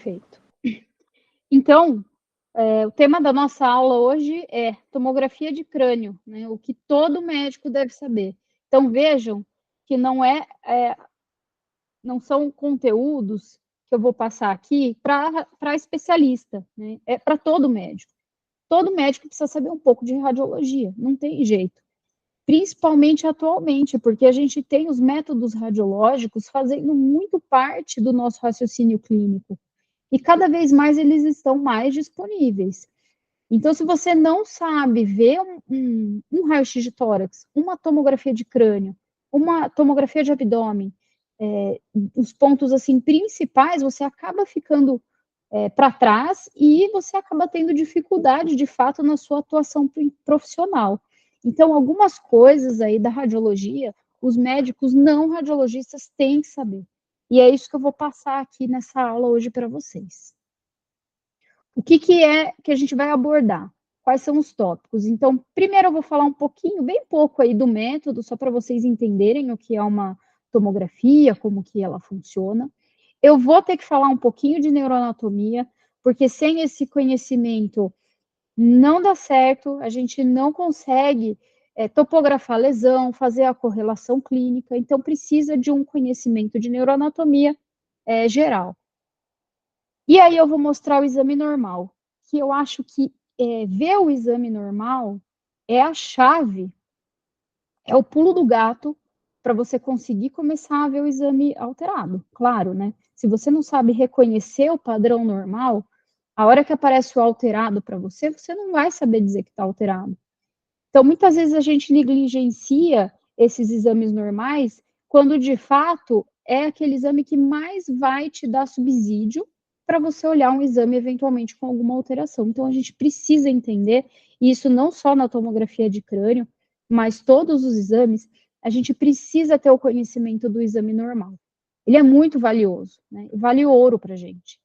Perfeito. Então, o tema da nossa aula hoje é tomografia de crânio, né? O que todo médico deve saber. Então, vejam que não são conteúdos que eu vou passar aqui para especialista, né? É para todo médico. Todo médico precisa saber um pouco de radiologia, não tem jeito. Principalmente atualmente, porque a gente tem os métodos radiológicos fazendo muito parte do nosso raciocínio clínico. E cada vez mais eles estão mais disponíveis. Então, se você não sabe ver um raio-x de tórax, uma tomografia de crânio, uma tomografia de abdômen, os pontos assim principais, você acaba ficando para trás e você acaba tendo dificuldade, de fato, na sua atuação profissional. Então, algumas coisas aí da radiologia, os médicos não radiologistas têm que saber. E é isso que eu vou passar aqui nessa aula hoje para vocês. O que é que a gente vai abordar? Quais são os tópicos? Então, primeiro eu vou falar um pouquinho, bem pouco aí do método, só para vocês entenderem o que é uma tomografia, como que ela funciona. Eu vou ter que falar um pouquinho de neuroanatomia, porque sem esse conhecimento não dá certo, a gente não consegue topografar a lesão, fazer a correlação clínica, então precisa de um conhecimento de neuroanatomia geral. E aí eu vou mostrar o exame normal, que eu acho que ver o exame normal é a chave, é o pulo do gato para você conseguir começar a ver o exame alterado. Claro, né? Se você não sabe reconhecer o padrão normal, a hora que aparece o alterado para você, você não vai saber dizer que está alterado. Então, muitas vezes a gente negligencia esses exames normais, quando de fato é aquele exame que mais vai te dar subsídio para você olhar um exame eventualmente com alguma alteração. Então, a gente precisa entender, e isso não só na tomografia de crânio, mas todos os exames, a gente precisa ter o conhecimento do exame normal. Ele é muito valioso, né? Vale ouro para a gente.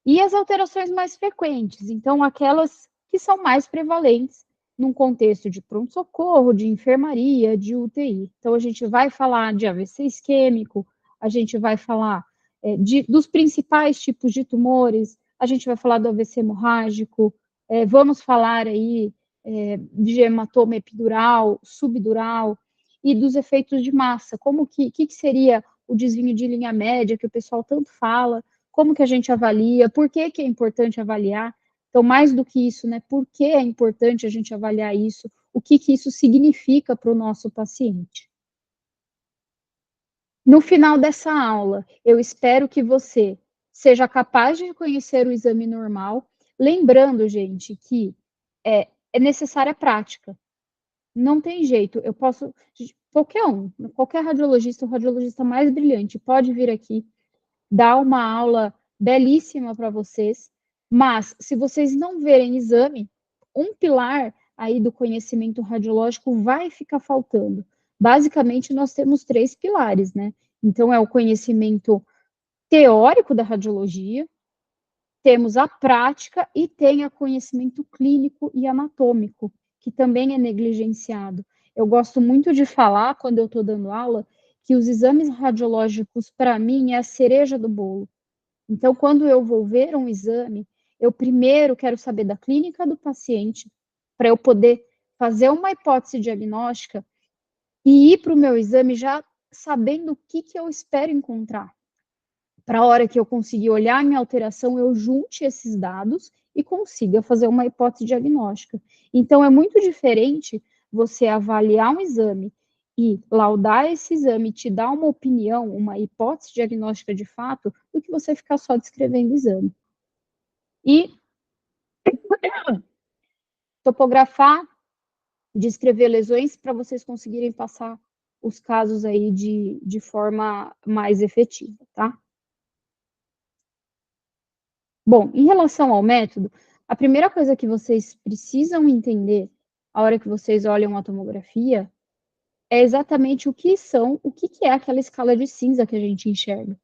E as alterações mais frequentes, então aquelas que são mais prevalentes num contexto de pronto-socorro, de enfermaria, de UTI. Então, a gente vai falar de AVC isquêmico, a gente vai falar dos principais tipos de tumores, a gente vai falar do AVC hemorrágico, vamos falar aí de hematoma epidural, subdural, e dos efeitos de massa, como que seria o desvio de linha média, que o pessoal tanto fala, como que a gente avalia, por que é importante avaliar. Então, mais do que isso, né, por que é importante a gente avaliar isso, o que isso significa para o nosso paciente. No final dessa aula, eu espero que você seja capaz de reconhecer o exame normal, lembrando, gente, que é necessária prática. Não tem jeito, eu posso, qualquer radiologista, o radiologista mais brilhante, pode vir aqui, dar uma aula belíssima para vocês, mas se vocês não verem exame, um pilar aí do conhecimento radiológico vai ficar faltando. Basicamente, nós temos 3 pilares, né? Então, é o conhecimento teórico da radiologia, temos a prática e tem o conhecimento clínico e anatômico, que também é negligenciado. Eu gosto muito de falar, quando eu estou dando aula, que os exames radiológicos, para mim, é a cereja do bolo. Então, quando eu vou ver um exame, eu primeiro quero saber da clínica do paciente, para eu poder fazer uma hipótese diagnóstica e ir para o meu exame já sabendo o que eu espero encontrar. Para a hora que eu conseguir olhar a minha alteração, eu junte esses dados e consiga fazer uma hipótese diagnóstica. Então, é muito diferente você avaliar um exame e laudar esse exame, te dar uma opinião, uma hipótese diagnóstica de fato, do que você ficar só descrevendo o exame. E topografar, descrever lesões para vocês conseguirem passar os casos aí de forma mais efetiva, tá? Bom, em relação ao método, a primeira coisa que vocês precisam entender, a hora que vocês olham a tomografia, é exatamente o que é aquela escala de cinza que a gente enxerga.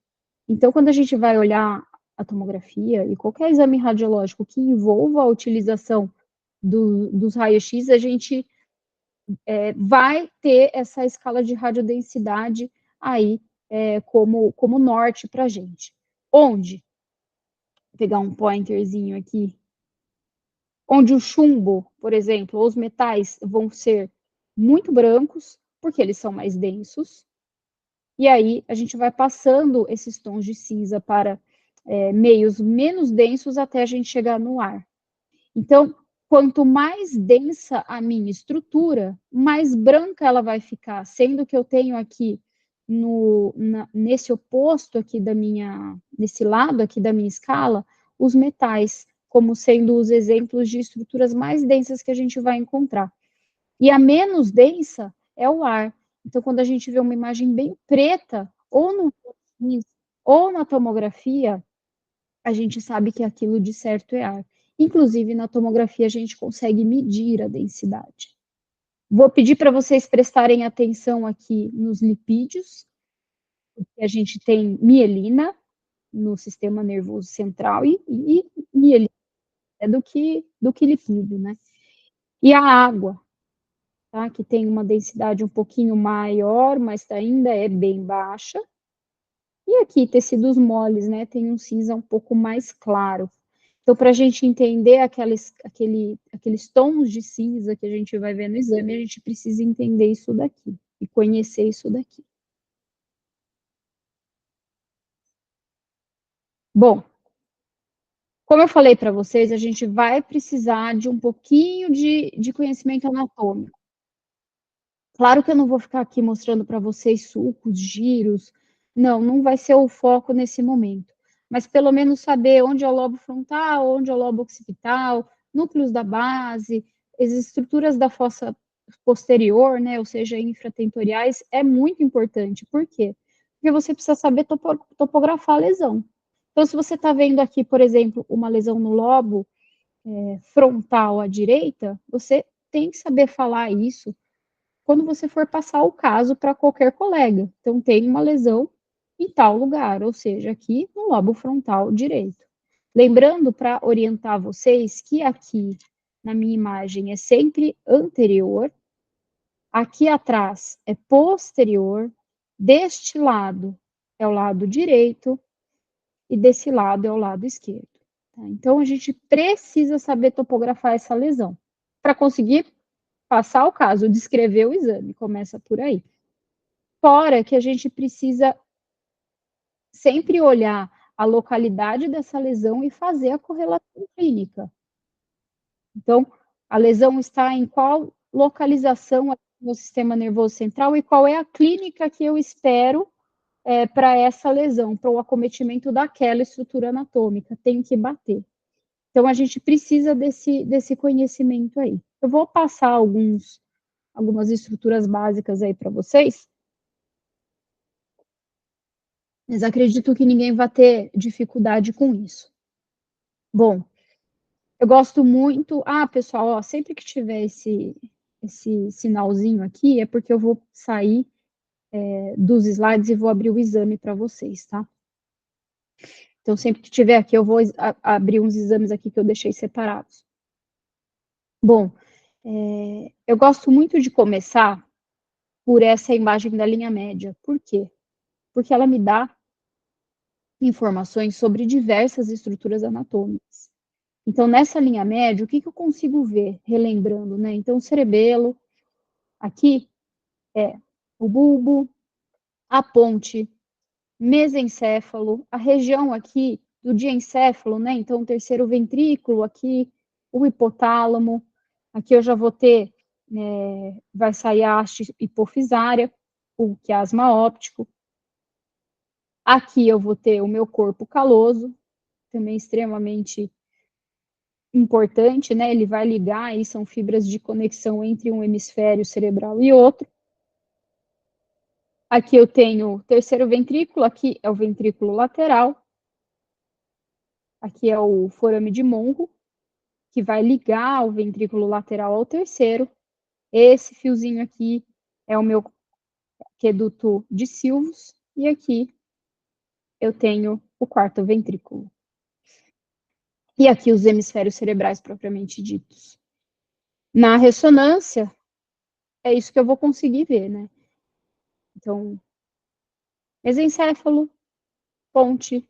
Então, quando a gente vai olhar a tomografia e qualquer exame radiológico que envolva a utilização dos raios-x, a gente vai ter essa escala de radiodensidade aí como norte para a gente. Onde? pegar um pointerzinho aqui, onde o chumbo, por exemplo, ou os metais vão ser muito brancos, porque eles são mais densos, e aí a gente vai passando esses tons de cinza para meios menos densos até a gente chegar no ar. Então, quanto mais densa a minha estrutura, mais branca ela vai ficar, sendo que eu tenho aqui nesse oposto aqui nesse lado aqui da minha escala, os metais, como sendo os exemplos de estruturas mais densas que a gente vai encontrar. E a menos densa é o ar. Então, quando a gente vê uma imagem bem preta, ou no ou na tomografia, a gente sabe que aquilo de certo é ar. Inclusive, na tomografia, a gente consegue medir a densidade. Vou pedir para vocês prestarem atenção aqui nos lipídios, porque a gente tem mielina no sistema nervoso central e mielina é do que lipídio, né? E a água, tá? Que tem uma densidade um pouquinho maior, mas ainda é bem baixa. E aqui, tecidos moles, né? Tem um cinza um pouco mais claro. Então, para a gente entender aqueles tons de cinza que a gente vai ver no exame, a gente precisa entender isso daqui e conhecer isso daqui. Bom, como eu falei para vocês, a gente vai precisar de um pouquinho de conhecimento anatômico. Claro que eu não vou ficar aqui mostrando para vocês sulcos, giros, não vai ser o foco nesse momento. Mas pelo menos saber onde é o lobo frontal, onde é o lobo occipital, núcleos da base, as estruturas da fossa posterior, né, ou seja, infratentoriais, é muito importante. Por quê? Porque você precisa saber topografar a lesão. Então, se você está vendo aqui, por exemplo, uma lesão no lobo frontal à direita, você tem que saber falar isso quando você for passar o caso para qualquer colega. Então, tem uma lesão em tal lugar, ou seja, aqui no lobo frontal direito. Lembrando para orientar vocês que aqui na minha imagem é sempre anterior, aqui atrás é posterior, deste lado é o lado direito e desse lado é o lado esquerdo. Tá? Então, a gente precisa saber topografar essa lesão para conseguir passar o caso, descrever o exame, começa por aí. Fora que a gente precisa sempre olhar a localidade dessa lesão e fazer a correlação clínica. Então, a lesão está em qual localização no sistema nervoso central e qual é a clínica que eu espero para essa lesão, para o acometimento daquela estrutura anatômica, tem que bater. Então, a gente precisa desse conhecimento aí. Eu vou passar algumas estruturas básicas aí para vocês, mas acredito que ninguém vai ter dificuldade com isso. Bom, eu gosto muito. Ah, pessoal, ó, sempre que tiver esse sinalzinho aqui, é porque eu vou sair dos slides e vou abrir o exame para vocês, tá? Então, sempre que tiver aqui, eu vou abrir uns exames aqui que eu deixei separados. Bom, eu gosto muito de começar por essa imagem da linha média. Por quê? Porque ela me dá informações sobre diversas estruturas anatômicas. Então, nessa linha média, o que eu consigo ver, relembrando, né? Então, o cerebelo, aqui é o bulbo, a ponte, mesencéfalo, a região aqui do diencéfalo, né? Então, o terceiro ventrículo, aqui o hipotálamo, aqui eu já vou ter, vai sair a haste hipofisária, o quiasma óptico. Aqui eu vou ter o meu corpo caloso, também extremamente importante, né? Ele vai ligar, aí são fibras de conexão entre um hemisfério cerebral e outro. Aqui eu tenho o terceiro ventrículo, aqui é o ventrículo lateral. Aqui é o forame de Monro, que vai ligar o ventrículo lateral ao terceiro. Esse fiozinho aqui é o meu aqueduto de Silvos. E aqui eu tenho o quarto ventrículo. E aqui os hemisférios cerebrais propriamente ditos. Na ressonância, é isso que eu vou conseguir ver, né? Então, mesencéfalo, ponte,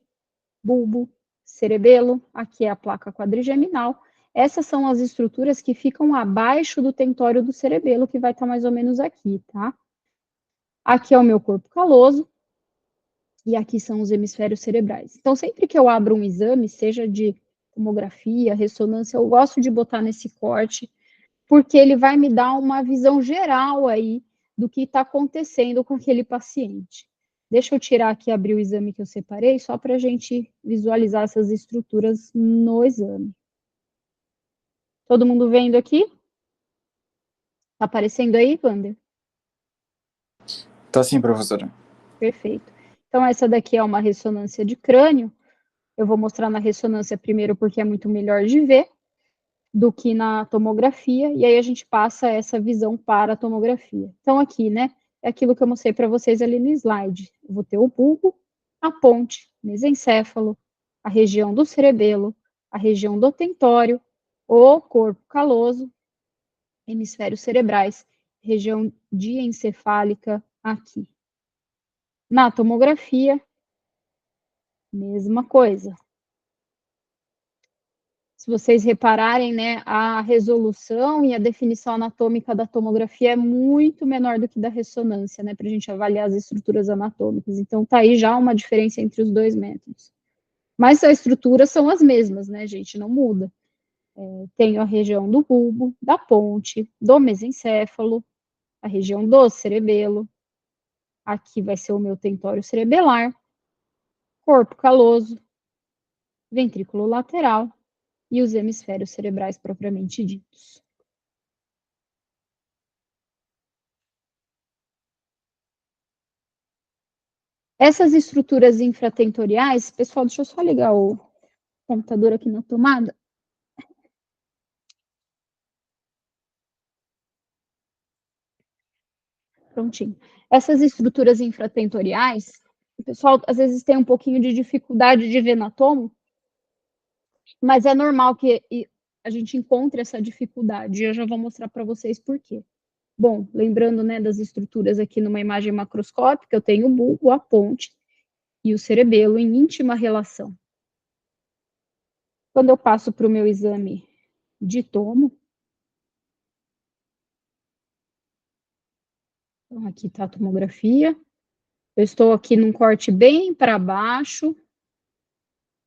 bulbo, cerebelo, aqui é a placa quadrigeminal. Essas são as estruturas que ficam abaixo do tentório do cerebelo, que vai estar mais ou menos aqui, tá? Aqui é o meu corpo caloso, e aqui são os hemisférios cerebrais. Então, sempre que eu abro um exame, seja de tomografia, ressonância, eu gosto de botar nesse corte, porque ele vai me dar uma visão geral aí do que está acontecendo com aquele paciente. Deixa eu tirar aqui, abrir o exame que eu separei, só para a gente visualizar essas estruturas no exame. Todo mundo vendo aqui? Tá aparecendo aí, Wander? Tá sim, professora. Perfeito. Então, essa daqui é uma ressonância de crânio. Eu vou mostrar na ressonância primeiro, porque é muito melhor de ver do que na tomografia, e aí a gente passa essa visão para a tomografia. Então, aqui, né, é aquilo que eu mostrei para vocês ali no slide. Eu vou ter o bulbo, a ponte, mesencéfalo, a região do cerebelo, a região do tentório, o corpo caloso, hemisférios cerebrais, região diencefálica aqui. Na tomografia, mesma coisa. Se vocês repararem, né, a resolução e a definição anatômica da tomografia é muito menor do que da ressonância, né, para a gente avaliar as estruturas anatômicas. Então, tá aí já uma diferença entre os dois métodos. Mas as estruturas são as mesmas, né, gente, não muda. Tenho a região do bulbo, da ponte, do mesencéfalo, a região do cerebelo. Aqui vai ser o meu tentório cerebelar, corpo caloso, ventrículo lateral e os hemisférios cerebrais propriamente ditos. Essas estruturas infratentoriais, pessoal, deixa eu só ligar o computador aqui na tomada. Prontinho. Essas estruturas infratentoriais, o pessoal às vezes tem um pouquinho de dificuldade de ver na tomo, mas é normal que a gente encontre essa dificuldade. Eu já vou mostrar para vocês por quê. Bom, lembrando, né, das estruturas aqui numa imagem macroscópica, eu tenho o bulbo, a ponte e o cerebelo em íntima relação. Quando eu passo para o meu exame de tomo, então aqui está a tomografia, eu estou aqui num corte bem para baixo,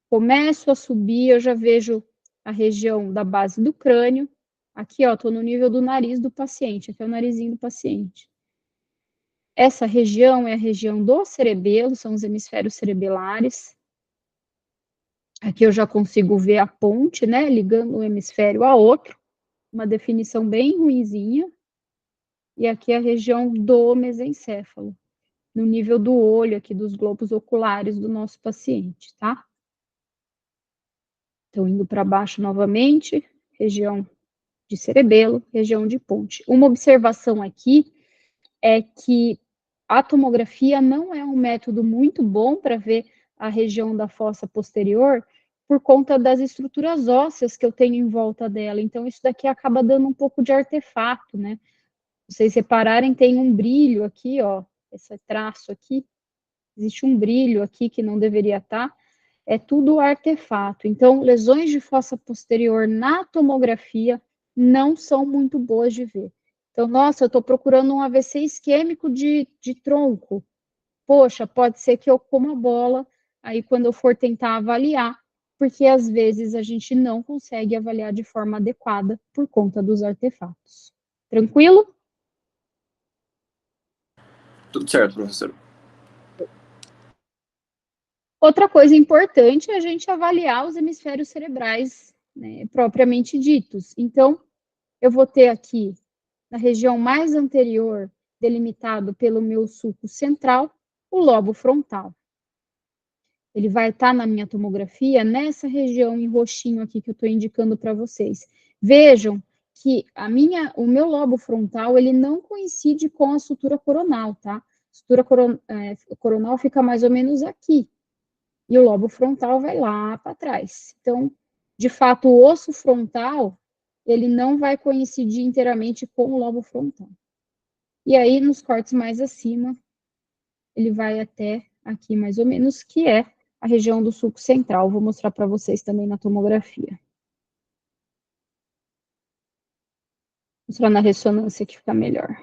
começo a subir, eu já vejo a região da base do crânio, aqui, ó, estou no nível do nariz do paciente, aqui é o narizinho do paciente. Essa região é a região do cerebelo, são os hemisférios cerebelares. Aqui eu já consigo ver a ponte, né, ligando um hemisfério a outro, uma definição bem ruinzinha. E aqui é a região do mesencéfalo, no nível do olho aqui, dos globos oculares do nosso paciente, tá? Então, indo para baixo novamente, região de cerebelo, região de ponte. Uma observação aqui é que a tomografia não é um método muito bom para ver a região da fossa posterior, por conta das estruturas ósseas que eu tenho em volta dela. Então, isso daqui acaba dando um pouco de artefato, né? Se vocês repararem, tem um brilho aqui, ó, esse traço aqui, existe um brilho aqui que não deveria estar, é tudo artefato. Então, lesões de fossa posterior na tomografia não são muito boas de ver. Então, nossa, eu estou procurando um AVC isquêmico de tronco. Poxa, pode ser que eu coma a bola, aí quando eu for tentar avaliar, porque às vezes a gente não consegue avaliar de forma adequada por conta dos artefatos. Tranquilo? Tudo certo, professora. Outra coisa importante é a gente avaliar os hemisférios cerebrais, né, propriamente ditos. Então, eu vou ter aqui, na região mais anterior, delimitado pelo meu sulco central, o lobo frontal. Ele vai estar na minha tomografia nessa região em roxinho aqui que eu estou indicando para vocês. Vejam que o meu lobo frontal, ele não coincide com a sutura coronal, tá? A sutura coronal fica mais ou menos aqui, e o lobo frontal vai lá para trás. Então, de fato, o osso frontal, ele não vai coincidir inteiramente com o lobo frontal. E aí, nos cortes mais acima, ele vai até aqui mais ou menos, que é a região do sulco central. Vou mostrar para vocês também na tomografia. Vou mostrar na ressonância que fica melhor.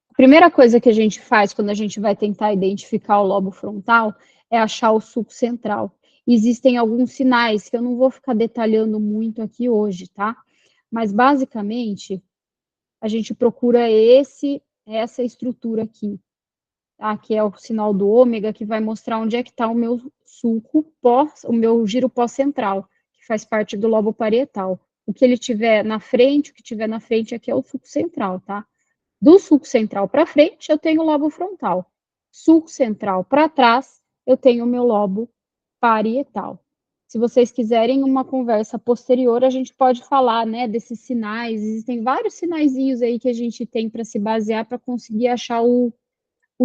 A primeira coisa que a gente faz quando a gente vai tentar identificar o lobo frontal é achar o sulco central. Existem alguns sinais que eu não vou ficar detalhando muito aqui hoje, tá? Mas basicamente a gente procura essa estrutura aqui, tá? Que é o sinal do ômega, que vai mostrar onde é que está o meu sulco o meu giro pós-central, que faz parte do lobo parietal. O que ele tiver na frente, o que tiver na frente aqui é o sulco central, tá? Do sulco central para frente, eu tenho o lobo frontal. Sulco central para trás, eu tenho o meu lobo parietal. Se vocês quiserem uma conversa posterior, a gente pode falar, né, desses sinais. Existem vários sinaizinhos aí que a gente tem para se basear para conseguir achar o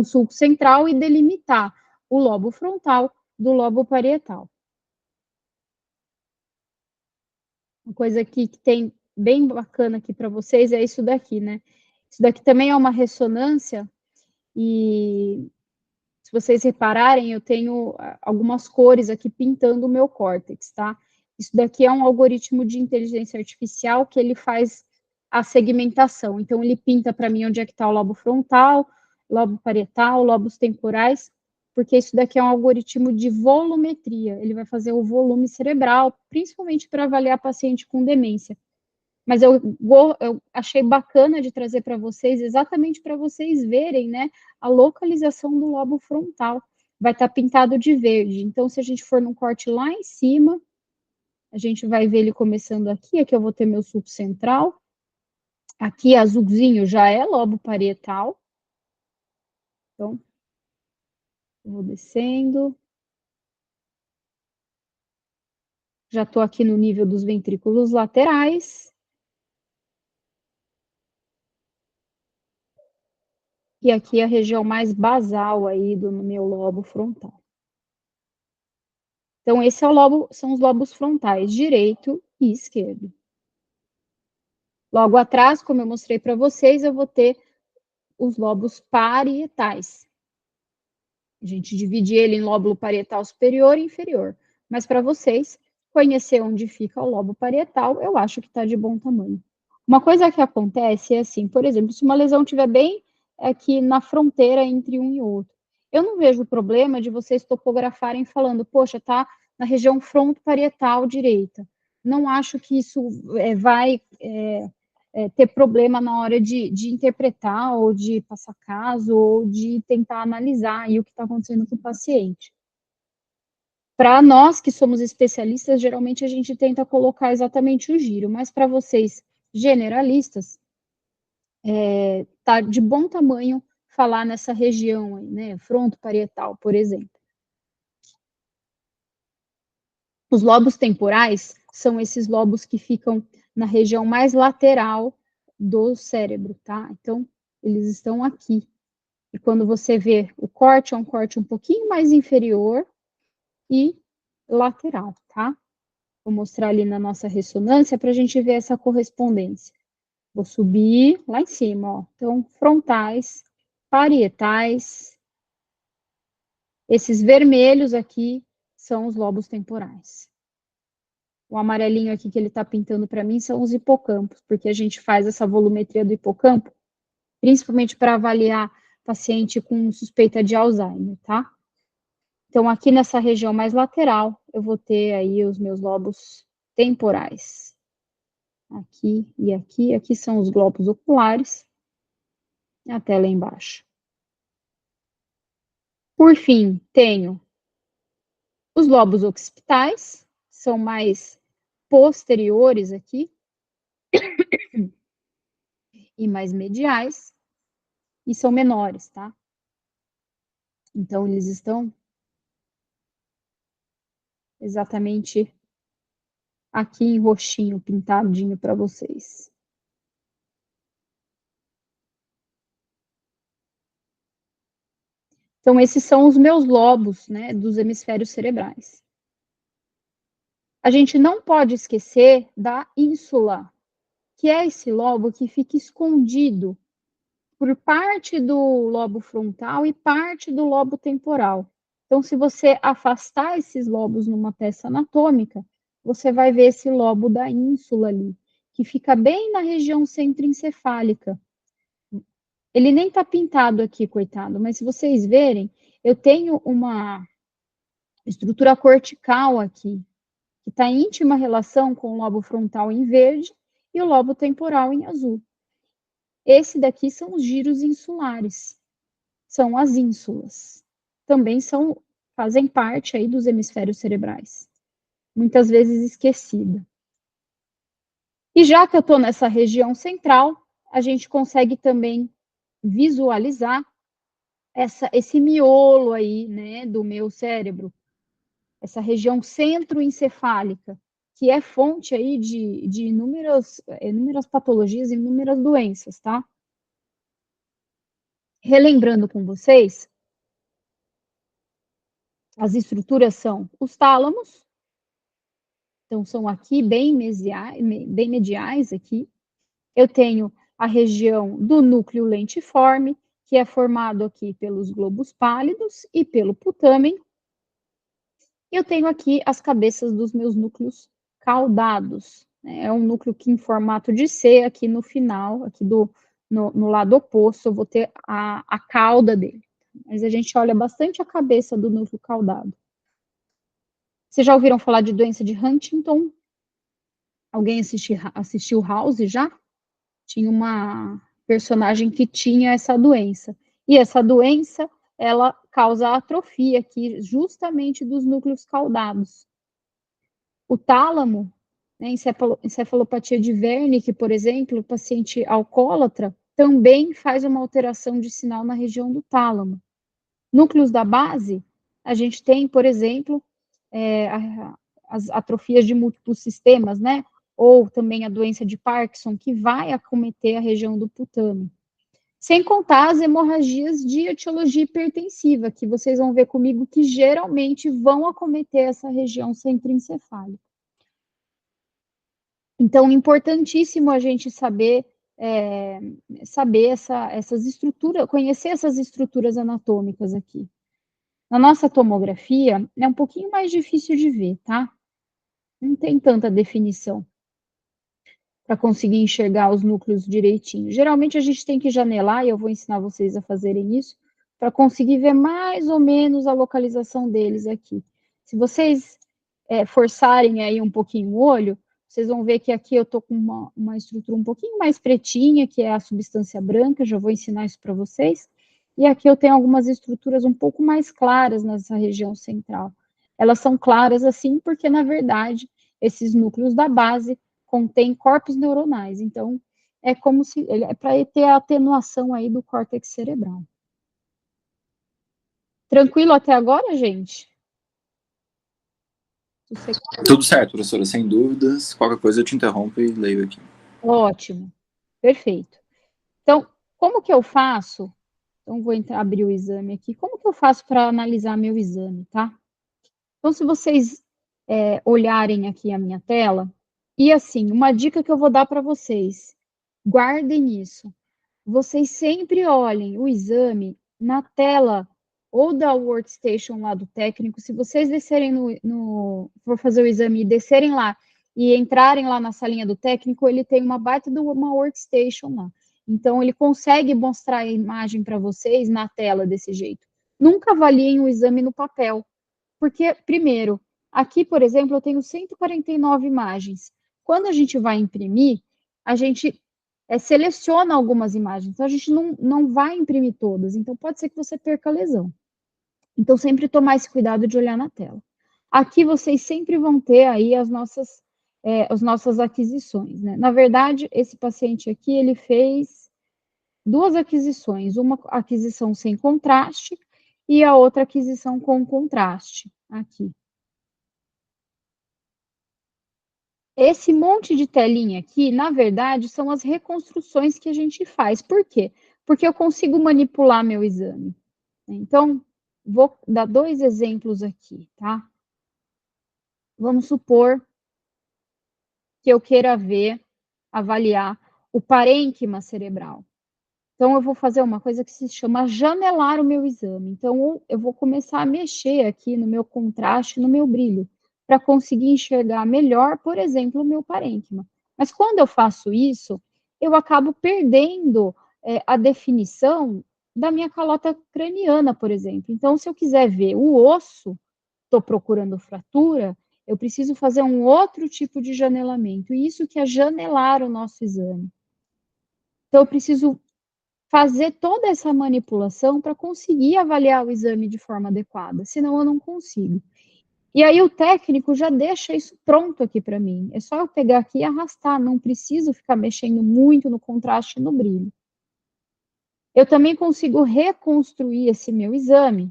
sulco central e delimitar o lobo frontal do lobo parietal. Uma coisa aqui que tem bem bacana aqui para vocês é isso daqui, né? Isso daqui também é uma ressonância e se vocês repararem, eu tenho algumas cores aqui pintando o meu córtex, tá? Isso daqui é um algoritmo de inteligência artificial que ele faz a segmentação. Então, ele pinta para mim onde é que está o lobo frontal, lobo parietal, lobos temporais, porque isso daqui é um algoritmo de volumetria. Ele vai fazer o volume cerebral, principalmente para avaliar paciente com demência. Mas eu achei bacana de trazer para vocês, exatamente para vocês verem, né, a localização do lobo frontal. Vai estar pintado de verde. Então, se a gente for num corte lá em cima, a gente vai ver ele começando aqui. Aqui eu vou ter meu sulco central. Aqui, azulzinho, já é lobo parietal. Então, eu vou descendo. Já estou aqui no nível dos ventrículos laterais. E aqui a região mais basal aí do meu lobo frontal. Então, esse é são os lobos frontais, direito e esquerdo. Logo atrás, como eu mostrei para vocês, eu vou ter os lobos parietais. A gente divide ele em lóbulo parietal superior e inferior. Mas para vocês, conhecer onde fica o lobo parietal, eu acho que está de bom tamanho. Uma coisa que acontece é assim, por exemplo, se uma lesão estiver bem aqui na fronteira entre um e outro, eu não vejo problema de vocês topografarem falando, poxa, tá na região fronto-parietal direita. Não acho que isso vai ter problema na hora de interpretar, ou de passar caso, ou de tentar analisar aí o que está acontecendo com o paciente. Para nós que somos especialistas, geralmente a gente tenta colocar exatamente o giro, mas para vocês generalistas, tá de bom tamanho falar nessa região aí, né, fronto parietal, por exemplo. Os lobos temporais são esses lobos que ficam na região mais lateral do cérebro, tá? Então, eles estão aqui. E quando você vê o corte, é um corte um pouquinho mais inferior e lateral, tá? Vou mostrar ali na nossa ressonância para a gente ver essa correspondência. Vou subir lá em cima, ó. Então, frontais, parietais. Esses vermelhos aqui são os lobos temporais. O amarelinho aqui que ele está pintando para mim são os hipocampos, porque a gente faz essa volumetria do hipocampo, principalmente para avaliar paciente com suspeita de Alzheimer, tá? Então, aqui nessa região mais lateral, eu vou ter aí os meus lobos temporais. Aqui e aqui. Aqui são os globos oculares. Até lá embaixo. Por fim, tenho os lobos occipitais, são mais posteriores aqui, e mais mediais, e são menores, tá? Então, eles estão exatamente aqui em roxinho, pintadinho para vocês. Então, esses são os meus lobos, né, dos hemisférios cerebrais. A gente não pode esquecer da ínsula, que é esse lobo que fica escondido por parte do lobo frontal e parte do lobo temporal. Então, se você afastar esses lobos numa peça anatômica, você vai ver esse lobo da ínsula ali, que fica bem na região centroencefálica. Ele nem está pintado aqui, coitado, mas se vocês verem, eu tenho uma estrutura cortical aqui, que está em íntima relação com o lobo frontal em verde e o lobo temporal em azul. Esse daqui são os giros insulares, são as ínsulas. Também fazem parte aí dos hemisférios cerebrais, muitas vezes esquecida. E já que eu estou nessa região central, a gente consegue também visualizar esse miolo aí, né, do meu cérebro, essa região centroencefálica, que é fonte aí de inúmeras patologias e inúmeras doenças, tá? Relembrando com vocês, as estruturas são os tálamos, então são aqui bem mediais aqui. Eu tenho a região do núcleo lentiforme, que é formado aqui pelos globos pálidos e pelo putamen. Eu tenho aqui as cabeças dos meus núcleos caudados. É um núcleo que em formato de C, aqui no final, aqui no lado oposto, eu vou ter a cauda dele. Mas a gente olha bastante a cabeça do núcleo caudado. Vocês já ouviram falar de doença de Huntington? Alguém assistiu House já? Tinha uma personagem que tinha essa doença. E essa doença, ela causa atrofia aqui, justamente dos núcleos caudados. O tálamo, né, encefalopatia de Wernicke, por exemplo, o paciente alcoólatra, também faz uma alteração de sinal na região do tálamo. Núcleos da base, a gente tem, por exemplo, as atrofias de múltiplos sistemas, né? Ou também a doença de Parkinson, que vai acometer a região do putame. Sem contar as hemorragias de etiologia hipertensiva, que vocês vão ver comigo que geralmente vão acometer essa região centroencefálica. Então, importantíssimo a gente saber essas estruturas, conhecer essas estruturas anatômicas aqui. Na nossa tomografia, é um pouquinho mais difícil de ver, tá? Não tem tanta definição para conseguir enxergar os núcleos direitinho. Geralmente a gente tem que janelar, e eu vou ensinar vocês a fazerem isso, para conseguir ver mais ou menos a localização deles aqui. Se vocês forçarem aí um pouquinho o olho, vocês vão ver que aqui eu estou com uma estrutura um pouquinho mais pretinha, que é a substância branca, já vou ensinar isso para vocês. E aqui eu tenho algumas estruturas um pouco mais claras nessa região central. Elas são claras assim porque, na verdade, esses núcleos da base contêm corpos neuronais. Então, é como se é para ter a atenuação aí do córtex cerebral. Tranquilo até agora, gente? Tudo certo, professora, sem dúvidas. Qualquer coisa eu te interrompo e leio aqui. Ótimo, perfeito. Então, como que eu faço? Então, vou abrir o exame aqui. Como que eu faço para analisar meu exame, tá? Então, se vocês olharem aqui a minha tela, e assim, uma dica que eu vou dar para vocês, guardem isso. Vocês sempre olhem o exame na tela ou da workstation lá do técnico. Se vocês descerem for fazer o exame e descerem lá e entrarem lá na salinha do técnico, ele tem uma baita de uma workstation lá. Então, ele consegue mostrar a imagem para vocês na tela desse jeito. Nunca avaliem o exame no papel, porque, primeiro, aqui, por exemplo, eu tenho 149 imagens. Quando a gente vai imprimir, a gente seleciona algumas imagens, então a gente não vai imprimir todas, então pode ser que você perca a lesão. Então, sempre tomar esse cuidado de olhar na tela. Aqui vocês sempre vão ter aí as nossas aquisições, né? Na verdade, esse paciente aqui, ele fez 2 aquisições, uma aquisição sem contraste e a outra aquisição com contraste, aqui. Esse monte de telinha aqui, na verdade, são as reconstruções que a gente faz. Por quê? Porque eu consigo manipular meu exame. Então, vou dar 2 exemplos aqui, tá? Vamos supor que eu queira avaliar o parênquima cerebral. Então, eu vou fazer uma coisa que se chama janelar o meu exame. Então, eu vou começar a mexer aqui no meu contraste, no meu brilho, para conseguir enxergar melhor, por exemplo, o meu parênquima. Mas quando eu faço isso, eu acabo perdendo a definição da minha calota craniana, por exemplo. Então, se eu quiser ver o osso, estou procurando fratura, eu preciso fazer um outro tipo de janelamento. E isso que é janelar o nosso exame. Então, eu preciso fazer toda essa manipulação para conseguir avaliar o exame de forma adequada, senão eu não consigo. E aí o técnico já deixa isso pronto aqui para mim. É só eu pegar aqui e arrastar, não preciso ficar mexendo muito no contraste e no brilho. Eu também consigo reconstruir esse meu exame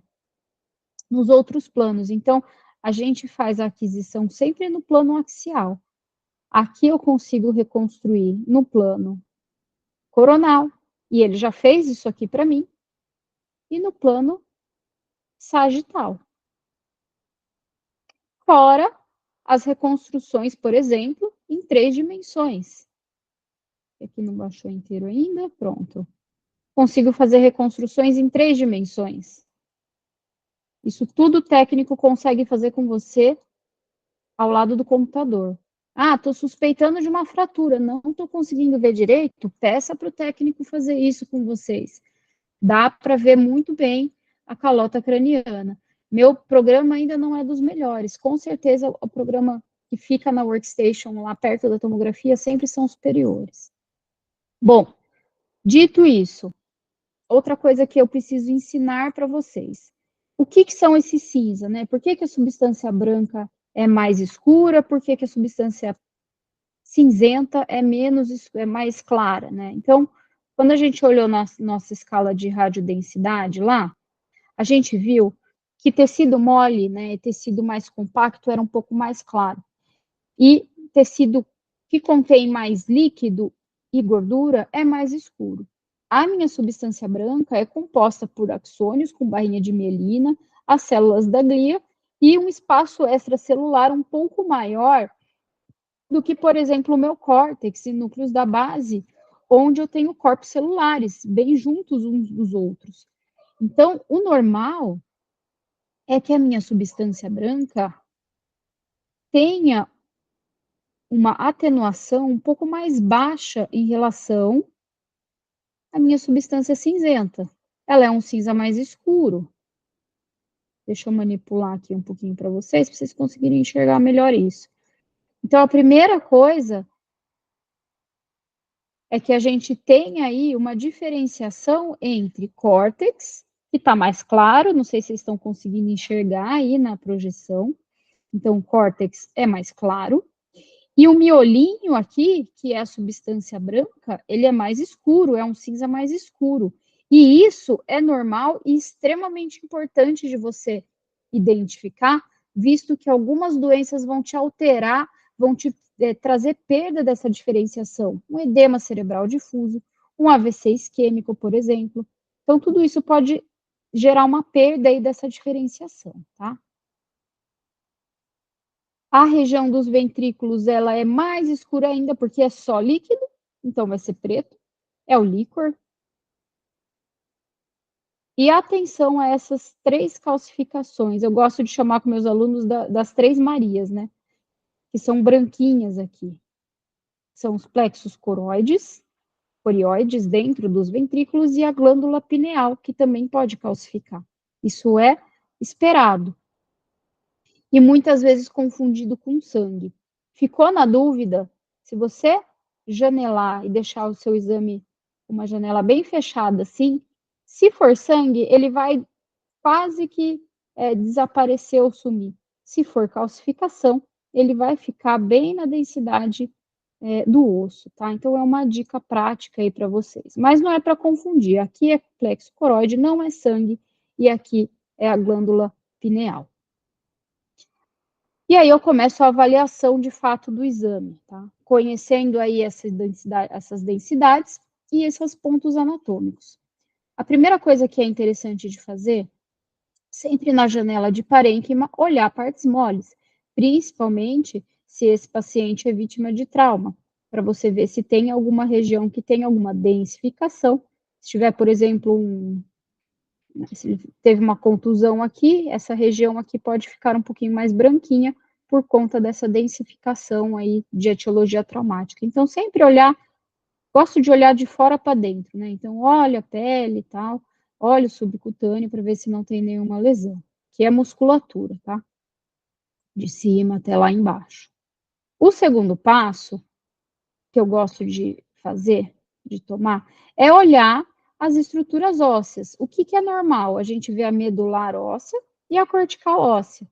nos outros planos. Então, a gente faz a aquisição sempre no plano axial. Aqui eu consigo reconstruir no plano coronal, e ele já fez isso aqui para mim, e no plano sagital. Fora as reconstruções, por exemplo, em 3 dimensões. Aqui não baixou inteiro ainda, pronto. Consigo fazer reconstruções em 3 dimensões. Isso tudo o técnico consegue fazer com você ao lado do computador. Ah, estou suspeitando de uma fratura, não estou conseguindo ver direito, peça para o técnico fazer isso com vocês. Dá para ver muito bem a calota craniana. Meu programa ainda não é dos melhores. Com certeza, o programa que fica na workstation, lá perto da tomografia, sempre são superiores. Bom, dito isso, outra coisa que eu preciso ensinar para vocês. O que são esses cinza, né? Por que a substância branca é mais escura? Por que a substância cinzenta é mais clara, né? Então, quando a gente olhou nossa escala de radiodensidade lá, a gente viu que tecido mole, né, e tecido mais compacto era um pouco mais claro. E tecido que contém mais líquido e gordura é mais escuro. A minha substância branca é composta por axônios com barrinha de mielina, as células da glia e um espaço extracelular um pouco maior do que, por exemplo, o meu córtex e núcleos da base, onde eu tenho corpos celulares bem juntos uns dos outros. Então, o normal é que a minha substância branca tenha uma atenuação um pouco mais baixa em relação à minha substância cinzenta. Ela é um cinza mais escuro. Deixa eu manipular aqui um pouquinho para vocês conseguirem enxergar melhor isso. Então, a primeira coisa é que a gente tem aí uma diferenciação entre córtex, que está mais claro, não sei se vocês estão conseguindo enxergar aí na projeção. Então, o córtex é mais claro. E o miolinho aqui, que é a substância branca, ele é mais escuro, é um cinza mais escuro. E isso é normal e extremamente importante de você identificar, visto que algumas doenças vão te alterar, vão te trazer perda dessa diferenciação. Um edema cerebral difuso, um AVC isquêmico, por exemplo. Então, tudo isso pode gerar uma perda aí dessa diferenciação, tá? A região dos ventrículos, ela é mais escura ainda, porque é só líquido, então vai ser preto, é o líquor. E atenção a essas 3 calcificações, eu gosto de chamar com meus alunos das 3 Marias, né, que são branquinhas aqui. São os plexos corioides dentro dos ventrículos e a glândula pineal, que também pode calcificar. Isso é esperado. E muitas vezes confundido com sangue. Ficou na dúvida? Se você janelar e deixar o seu exame uma janela bem fechada assim, se for sangue, ele vai quase que desaparecer ou sumir. Se for calcificação, ele vai ficar bem na densidade do osso, tá? Então é uma dica prática aí para vocês. Mas não é para confundir. Aqui é plexo coroide, não é sangue, e aqui é a glândula pineal. E aí eu começo a avaliação de fato do exame, tá? Conhecendo aí essas densidades e esses pontos anatômicos. A primeira coisa que é interessante de fazer, sempre na janela de parênquima, olhar partes moles, principalmente se esse paciente é vítima de trauma, para você ver se tem alguma região que tem alguma densificação, Se tiver, por exemplo, se ele teve uma contusão aqui, essa região aqui pode ficar um pouquinho mais branquinha por conta dessa densificação aí de etiologia traumática. Então, sempre olhar, gosto de olhar de fora para dentro, né? Então, olha a pele e tal, olha o subcutâneo para ver se não tem nenhuma lesão, que é musculatura, tá? De cima até lá embaixo. O segundo passo que eu gosto de fazer, de tomar, é olhar as estruturas ósseas. O que é normal? A gente vê a medular óssea e a cortical óssea.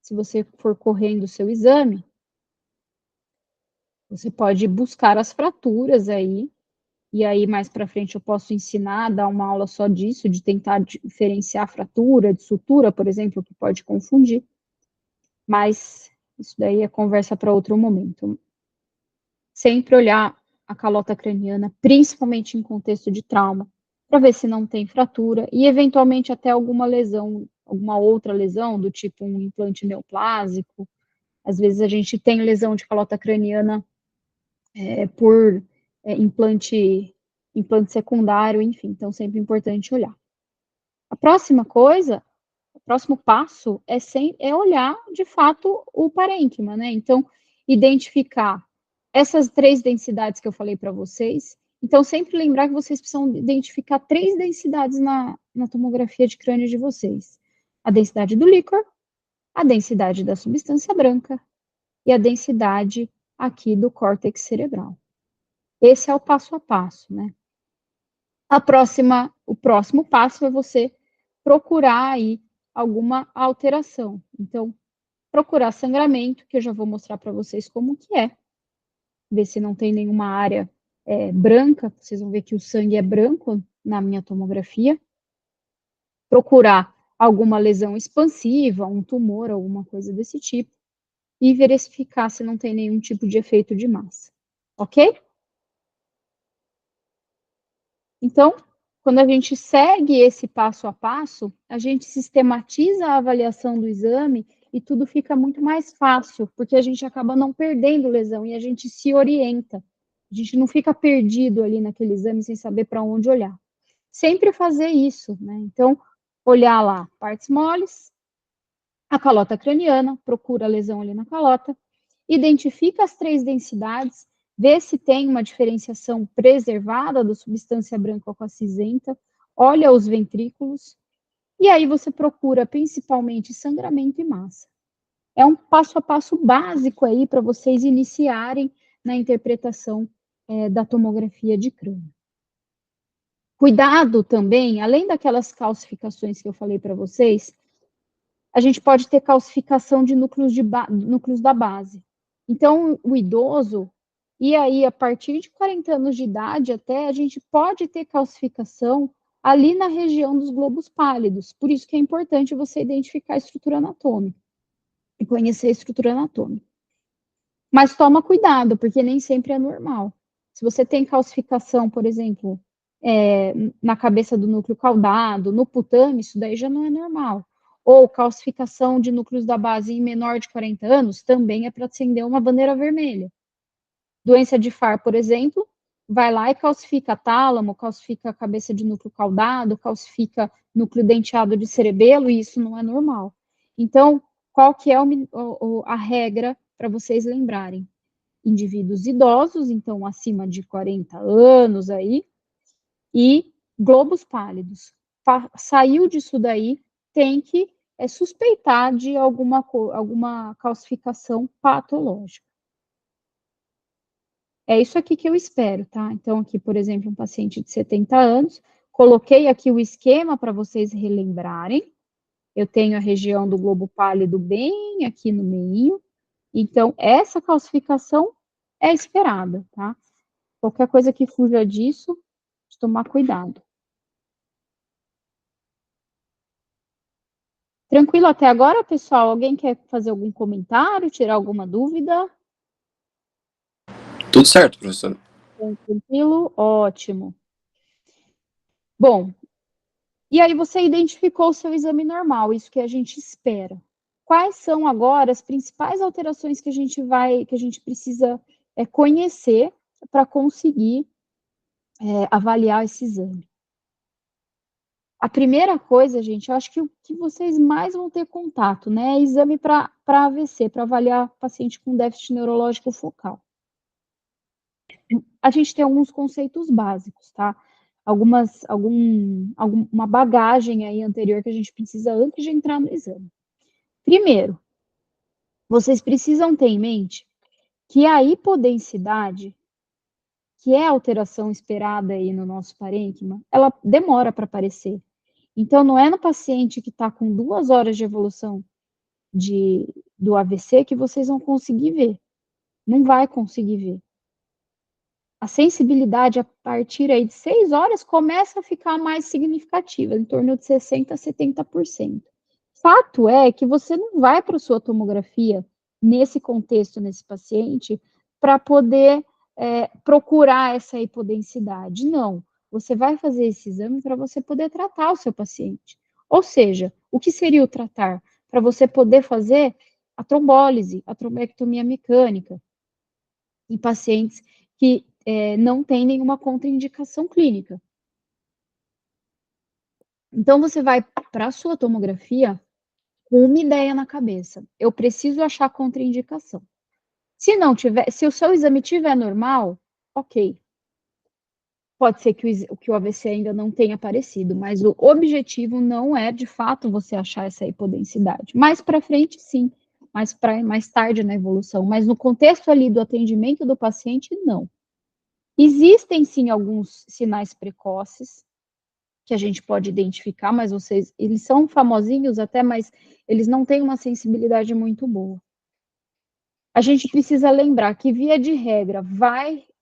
Se você for correndo o seu exame, você pode buscar as fraturas aí, e aí mais para frente eu posso ensinar, dar uma aula só disso, de tentar diferenciar fratura de sutura, por exemplo, que pode confundir. Mas isso daí é conversa para outro momento. Sempre olhar a calota craniana, principalmente em contexto de trauma, para ver se não tem fratura e, eventualmente, até alguma lesão, alguma outra lesão, do tipo um implante neoplásico. Às vezes a gente tem lesão de calota craniana por implante secundário, enfim, então sempre é importante olhar. A próxima coisa, o próximo passo é olhar, de fato, o parênquima, né? Então, identificar essas 3 densidades que eu falei para vocês. Então, sempre lembrar que vocês precisam identificar 3 densidades na tomografia de crânio de vocês. A densidade do líquor, a densidade da substância branca e a densidade aqui do córtex cerebral. Esse é o passo a passo, né? O próximo passo é você procurar aí alguma alteração. Então, procurar sangramento, que eu já vou mostrar para vocês como que é. Ver se não tem nenhuma área branca, vocês vão ver que o sangue é branco na minha tomografia. Procurar alguma lesão expansiva, um tumor, alguma coisa desse tipo. E verificar se não tem nenhum tipo de efeito de massa. Ok? Então, quando a gente segue esse passo a passo, a gente sistematiza a avaliação do exame e tudo fica muito mais fácil, porque a gente acaba não perdendo lesão e a gente se orienta. A gente não fica perdido ali naquele exame sem saber para onde olhar. Sempre fazer isso, né? Então, olhar lá partes moles, a calota craniana, procura a lesão ali na calota, identifica as 3 densidades, vê se tem uma diferenciação preservada da substância branca com a cinzenta, olha os ventrículos, e aí você procura principalmente sangramento e massa. É um passo a passo básico aí para vocês iniciarem na interpretação da tomografia de crânio. Cuidado também, além daquelas calcificações que eu falei para vocês, a gente pode ter calcificação de núcleos da base. Então, o idoso, e aí a partir de 40 anos de idade até, a gente pode ter calcificação ali na região dos globos pálidos. Por isso que é importante você identificar a estrutura anatômica e conhecer a estrutura anatômica. Mas toma cuidado, porque nem sempre é normal. Se você tem calcificação, por exemplo, na cabeça do núcleo caudado, no putame, isso daí já não é normal. Ou calcificação de núcleos da base em menor de 40 anos, também é para acender uma bandeira vermelha. Doença de Farr, por exemplo, vai lá e calcifica tálamo, calcifica a cabeça de núcleo caudado, calcifica núcleo denteado de cerebelo, e isso não é normal. Então, qual que é a regra para vocês lembrarem? Indivíduos idosos, então acima de 40 anos aí, e globos pálidos. Saiu disso daí, tem que suspeitar de alguma calcificação patológica. É isso aqui que eu espero, tá? Então, aqui, por exemplo, um paciente de 70 anos, coloquei aqui o esquema para vocês relembrarem. Eu tenho a região do globo pálido bem aqui no meio. Então, essa calcificação é esperada, tá? Qualquer coisa que fuja disso, de tomar cuidado. Tranquilo até agora, pessoal? Alguém quer fazer algum comentário, tirar alguma dúvida? Tudo certo, professora. Tranquilo? Ótimo. Bom, e aí você identificou o seu exame normal, isso que a gente espera. Quais são agora as principais alterações que a gente precisa conhecer para conseguir avaliar esse exame. A primeira coisa, gente, eu acho que o que vocês mais vão ter contato, né, é exame para AVC, para avaliar paciente com déficit neurológico focal. A gente tem alguns conceitos básicos, tá? Alguma bagagem aí anterior que a gente precisa antes de entrar no exame. Primeiro, vocês precisam ter em mente que a hipodensidade, que é a alteração esperada aí no nosso parênquima, ela demora para aparecer. Então, não é no paciente que está com 2 horas de evolução do AVC que vocês vão conseguir ver. Não vai conseguir ver. A sensibilidade, a partir aí de 6 horas, começa a ficar mais significativa, em torno de 60% a 70%. Fato é que você não vai para a sua tomografia, nesse contexto, nesse paciente, para poder procurar essa hipodensidade. Não. Você vai fazer esse exame para você poder tratar o seu paciente. Ou seja, o que seria o tratar? Para você poder fazer a trombólise, a trombectomia mecânica, em pacientes que não têm nenhuma contraindicação clínica. Então, você vai para a sua tomografia com uma ideia na cabeça. Eu preciso achar contraindicação. Se não tiver, se o seu exame tiver normal, ok. Pode ser que o AVC ainda não tenha aparecido, mas o objetivo não é, de fato, você achar essa hipodensidade. Mais para frente, sim. Mais tarde na evolução. Mas no contexto ali do atendimento do paciente, não. Existem, sim, alguns sinais precoces que a gente pode identificar, mas eles são famosinhos até, mas eles não têm uma sensibilidade muito boa. A gente precisa lembrar que, via de regra,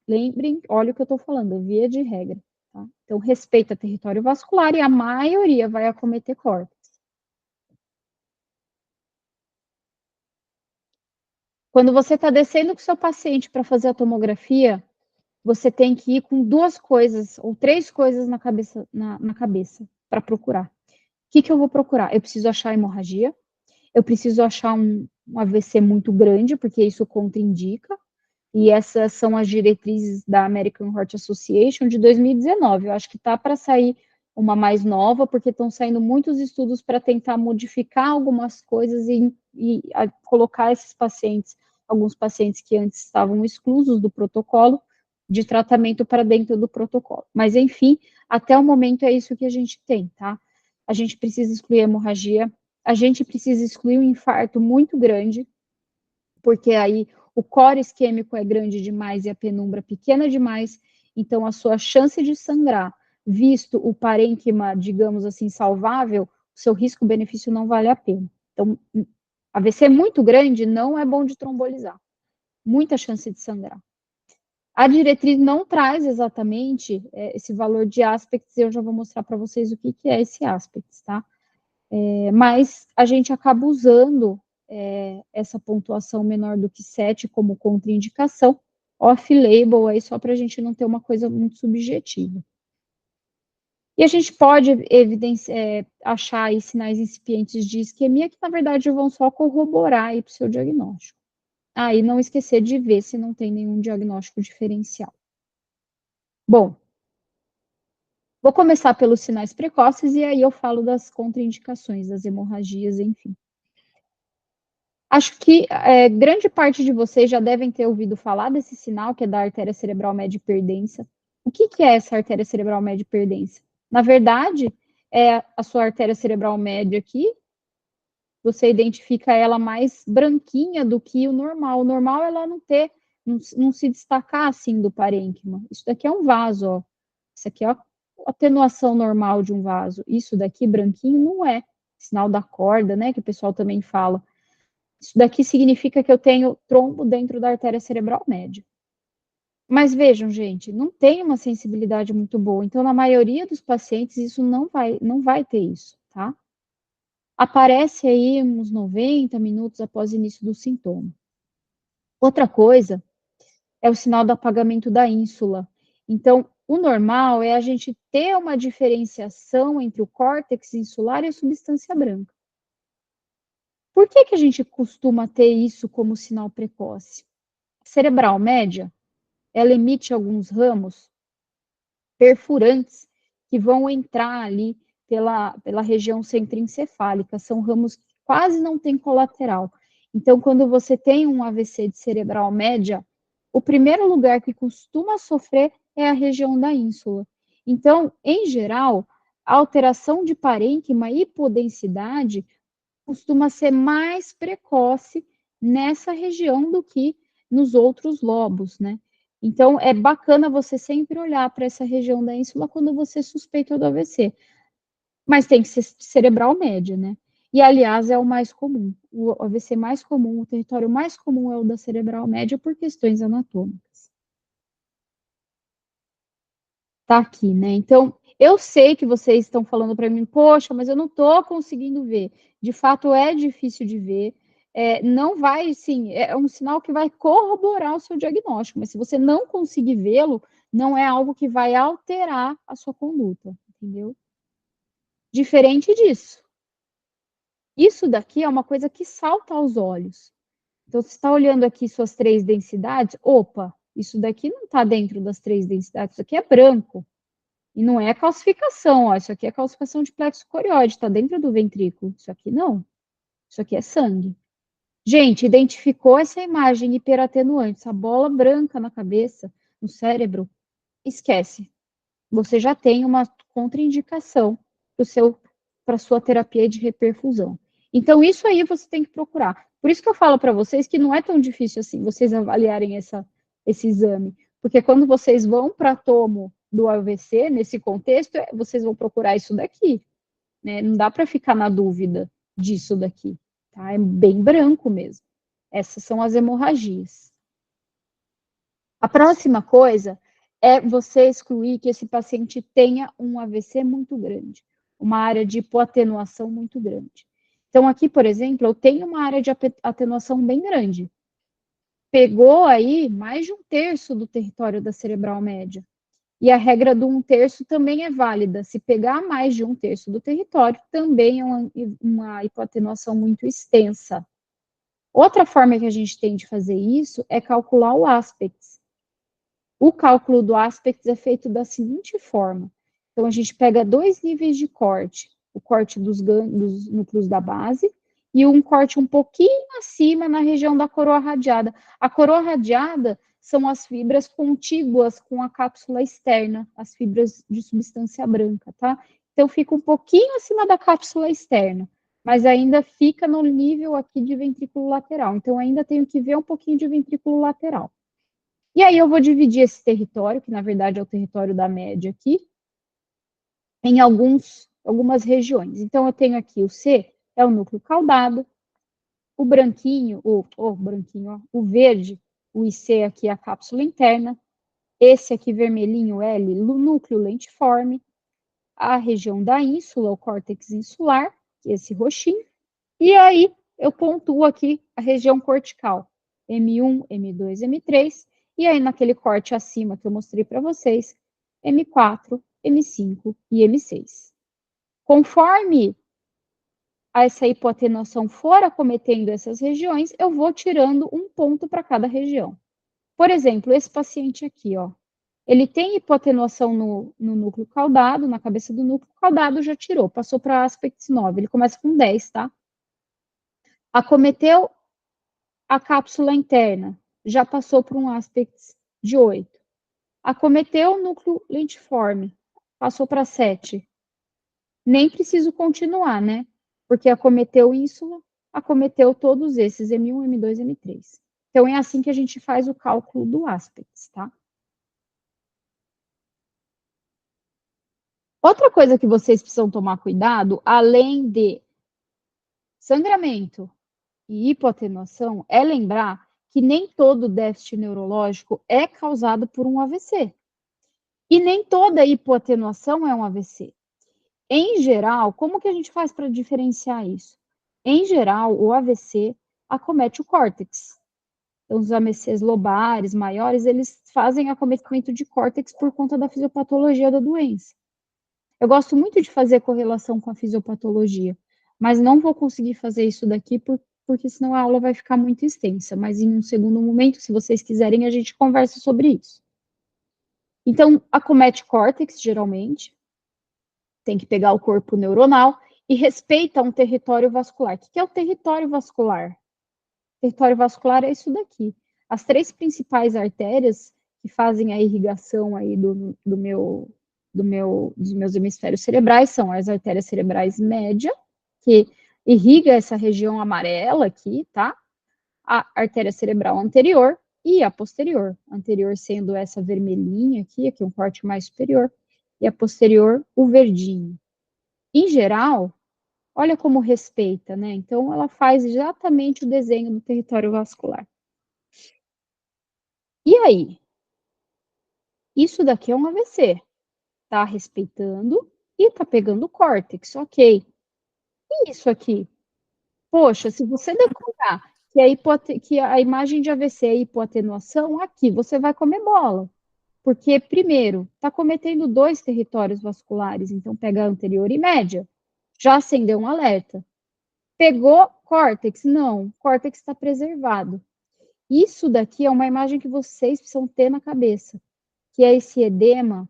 lembrem, olha o que eu estou falando, via de regra, tá? Então, respeita território vascular e a maioria vai acometer córtex. Quando você está descendo com o seu paciente para fazer a tomografia, você tem que ir com 2 coisas ou 3 coisas na cabeça para procurar. O que eu vou procurar? Eu preciso achar hemorragia, eu preciso achar um AVC muito grande, porque isso contraindica, e essas são as diretrizes da American Heart Association de 2019. Eu acho que está para sair uma mais nova, porque estão saindo muitos estudos para tentar modificar algumas coisas e colocar esses pacientes, alguns pacientes que antes estavam exclusos do protocolo de tratamento para dentro do protocolo. Mas, enfim, até o momento é isso que a gente tem, tá? A gente precisa excluir a hemorragia, a gente precisa excluir um infarto muito grande, porque aí o core isquêmico é grande demais e a penumbra pequena demais, então a sua chance de sangrar, visto o parênquima, digamos assim, salvável, o seu risco-benefício não vale a pena. Então, AVC muito grande não é bom de trombolizar, muita chance de sangrar. A diretriz não traz exatamente esse valor de aspects, eu já vou mostrar para vocês o que é esse aspects, tá? Mas a gente acaba usando essa pontuação menor do que 7 como contraindicação, off-label, aí só para a gente não ter uma coisa muito subjetiva. E a gente pode achar aí sinais incipientes de isquemia que, na verdade, vão só corroborar aí para o seu diagnóstico. E não esquecer de ver se não tem nenhum diagnóstico diferencial. Bom, vou começar pelos sinais precoces e aí eu falo das contraindicações, das hemorragias, enfim. Acho que grande parte de vocês já devem ter ouvido falar desse sinal, que é da artéria cerebral média hiperdensa. O que é essa artéria cerebral média hiperdensa? Na verdade, é a sua artéria cerebral média aqui, você identifica ela mais branquinha do que o normal. O normal é ela não se destacar assim do parênquima. Isso daqui é um vaso, ó. Isso aqui é a atenuação normal de um vaso. Isso daqui, branquinho, não é. Sinal da corda, né, que o pessoal também fala. Isso daqui significa que eu tenho trombo dentro da artéria cerebral média. Mas vejam, gente, não tem uma sensibilidade muito boa. Então, na maioria dos pacientes, isso não vai ter isso, tá? Aparece aí uns 90 minutos após o início do sintoma. Outra coisa é o sinal do apagamento da ínsula. Então, o normal é a gente ter uma diferenciação entre o córtex insular e a substância branca. Por que a gente costuma ter isso como sinal precoce? A cerebral média, ela emite alguns ramos perfurantes que vão entrar ali pela região centroencefálica. São ramos que quase não tem colateral. Então, quando você tem um AVC de cerebral média, o primeiro lugar que costuma sofrer é a região da ínsula. Então, em geral, a alteração de parênquima e hipodensidade costuma ser mais precoce nessa região do que nos outros lobos, né? Então, é bacana você sempre olhar para essa região da ínsula quando você suspeita do AVC. Mas tem que ser cerebral média, né? E, aliás, é o mais comum. O AVC mais comum, o território mais comum é o da cerebral média por questões anatômicas. Tá aqui, né? Então, eu sei que vocês estão falando para mim, poxa, mas eu não estou conseguindo ver. De fato, é difícil de ver. Não vai, sim, é um sinal que vai corroborar o seu diagnóstico, mas se você não conseguir vê-lo, não é algo que vai alterar a sua conduta, entendeu? Diferente disso. Isso daqui é uma coisa que salta aos olhos. Então, você está olhando aqui suas 3 densidades, opa, isso daqui não está dentro das 3 densidades, isso aqui é branco. E não é calcificação, ó, isso aqui é calcificação de plexo corióide, está dentro do ventrículo. Isso aqui não. Isso aqui é sangue. Gente, identificou essa imagem hiperatenuante, essa bola branca na cabeça, no cérebro, esquece. Você já tem uma contraindicação para a sua terapia de reperfusão. Então, isso aí você tem que procurar. Por isso que eu falo para vocês que não é tão difícil assim vocês avaliarem esse exame. Porque quando vocês vão para tomo do AVC, nesse contexto, vocês vão procurar isso daqui. Né? Não dá para ficar na dúvida disso daqui. Tá? É bem branco mesmo. Essas são as hemorragias. A próxima coisa é você excluir que esse paciente tenha um AVC muito grande, uma área de hipoatenuação muito grande. Então, aqui, por exemplo, eu tenho uma área de atenuação bem grande. Pegou aí mais de 1/3 do território da cerebral média. E a regra do 1/3 também é válida. Se pegar mais de 1/3 do território, também é uma hipoatenuação muito extensa. Outra forma que a gente tem de fazer isso é calcular o aspects. O cálculo do aspects é feito da seguinte forma. Então, a gente pega 2 níveis de corte, o corte dos núcleos da base e um corte um pouquinho acima na região da coroa radiada. A coroa radiada são as fibras contíguas com a cápsula externa, as fibras de substância branca, tá? Então, fica um pouquinho acima da cápsula externa, mas ainda fica no nível aqui de ventrículo lateral. Então, ainda tenho que ver um pouquinho de ventrículo lateral. E aí eu vou dividir esse território, que na verdade é o território da média aqui, em algumas regiões. Então, eu tenho aqui o C, é o núcleo caudado, o branquinho, o verde, o IC aqui é a cápsula interna, esse aqui vermelhinho, L, o núcleo lentiforme, a região da ínsula, o córtex insular, esse roxinho, e aí eu pontuo aqui a região cortical, M1, M2, M3, e aí naquele corte acima que eu mostrei para vocês, M4, M5 e M6. Conforme essa hipoatenuação for acometendo essas regiões, eu vou tirando um ponto para cada região. Por exemplo, esse paciente aqui, ó, ele tem hipoatenuação no núcleo caudado, na cabeça do núcleo caudado, já tirou, passou para aspects 9, ele começa com 10, tá? Acometeu a cápsula interna, já passou por um aspects de 8. Acometeu o núcleo lentiforme, passou para 7. Nem preciso continuar, né? Porque acometeu ínsula, acometeu todos esses, M1, M2, M3. Então, é assim que a gente faz o cálculo do aspects, tá? Outra coisa que vocês precisam tomar cuidado, além de sangramento e hipoatenuação, é lembrar que nem todo déficit neurológico é causado por um AVC. E nem toda hipoatenuação é um AVC. Em geral, como que a gente faz para diferenciar isso? Em geral, o AVC acomete o córtex. Então, os AVCs lobares maiores, eles fazem acometimento de córtex por conta da fisiopatologia da doença. Eu gosto muito de fazer correlação com a fisiopatologia, mas não vou conseguir fazer isso daqui porque senão a aula vai ficar muito extensa. Mas em um segundo momento, se vocês quiserem, a gente conversa sobre isso. Então, acomete córtex, geralmente, tem que pegar o corpo neuronal e respeita um território vascular. O que é o território vascular? O território vascular é isso daqui. As 3 principais artérias que fazem a irrigação aí dos meus hemisférios cerebrais são as artérias cerebrais média, que irriga essa região amarela aqui, tá? A artéria cerebral anterior e a posterior. Anterior sendo essa vermelhinha aqui é um corte mais superior, e a posterior, o verdinho. Em geral, olha como respeita, né? Então, ela faz exatamente o desenho do território vascular. E aí? Isso daqui é um AVC. Tá respeitando e tá pegando o córtex, ok. E isso aqui? Poxa, se você decorar que a imagem de AVC é hipoatenuação, aqui você vai comer bola. Porque, primeiro, está cometendo 2 territórios vasculares, então pega a anterior e média. Já acendeu um alerta. Pegou córtex? Não, córtex está preservado. Isso daqui é uma imagem que vocês precisam ter na cabeça, que é esse edema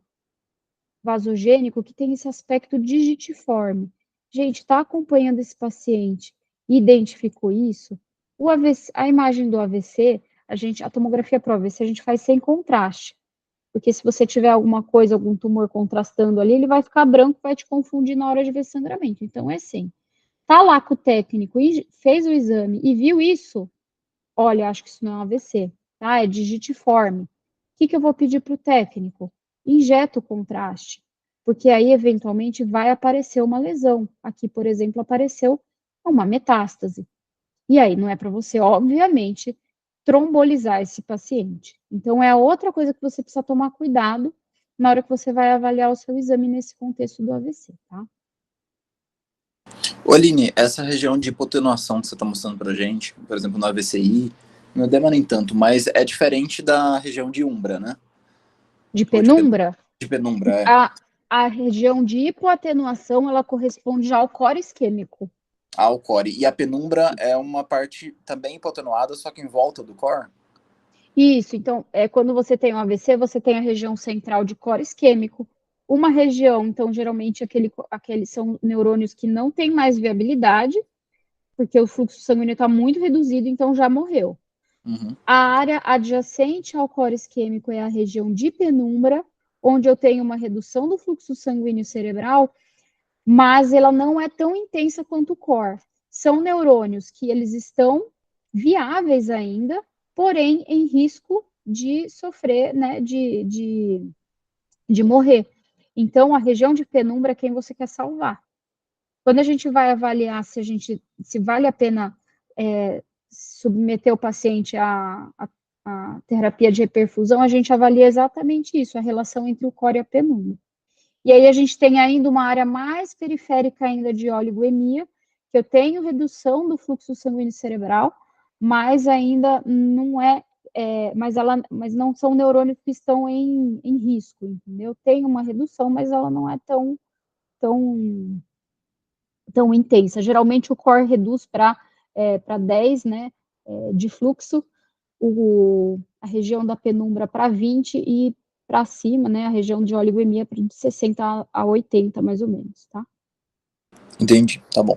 vasogênico que tem esse aspecto digitiforme. Gente, está acompanhando esse paciente e identificou isso? O AVC, a imagem do AVC, a tomografia para o AVC, a gente faz sem contraste. Porque se você tiver alguma coisa, algum tumor contrastando ali, ele vai ficar branco, vai te confundir na hora de ver sangramento. Então, é sem. Tá lá com o técnico e fez o exame e viu isso, olha, acho que isso não é um AVC, tá? É digitiforme. O que eu vou pedir para o técnico? Injeta o contraste, porque aí, eventualmente, vai aparecer uma lesão. Aqui, por exemplo, apareceu uma metástase. E aí, não é para você, obviamente, trombolizar esse paciente. Então, é a outra coisa que você precisa tomar cuidado na hora que você vai avaliar o seu exame nesse contexto do AVC, tá? Ô, Aline, essa região de hipotenuação que você está mostrando pra gente, por exemplo, no AVCI, não edema nem tanto, mas é diferente da região de umbra, né? De Ou penumbra, de penumbra, é. a região de hipoatenuação, ela corresponde já ao core isquêmico. Ao core. E a penumbra é uma parte também hipotenuada, só que em volta do core? Isso, então, quando você tem um AVC, você tem a região central de core isquêmico, uma região, então, geralmente, aqueles são neurônios que não têm mais viabilidade, porque o fluxo sanguíneo está muito reduzido, então já morreu. Uhum. A área adjacente ao core isquêmico é a região de penumbra, onde eu tenho uma redução do fluxo sanguíneo cerebral, mas ela não é tão intensa quanto o core. São neurônios que eles estão viáveis ainda, porém em risco de sofrer, né, de morrer. Então, a região de penumbra é quem você quer salvar. Quando a gente vai avaliar se vale a pena submeter o paciente à terapia de reperfusão, a gente avalia exatamente isso, a relação entre o core e a penumbra. E aí a gente tem ainda uma área mais periférica ainda de oligoemia, que eu tenho redução do fluxo sanguíneo cerebral, mas ainda não mas não são neurônios que estão em risco, entendeu? Tem uma redução, mas ela não é tão intensa. Geralmente o core reduz para 10, né, de fluxo, a região da penumbra para 20 e para cima, né, a região de oligoemia de 60 a 80, mais ou menos, tá? Entendi, tá bom.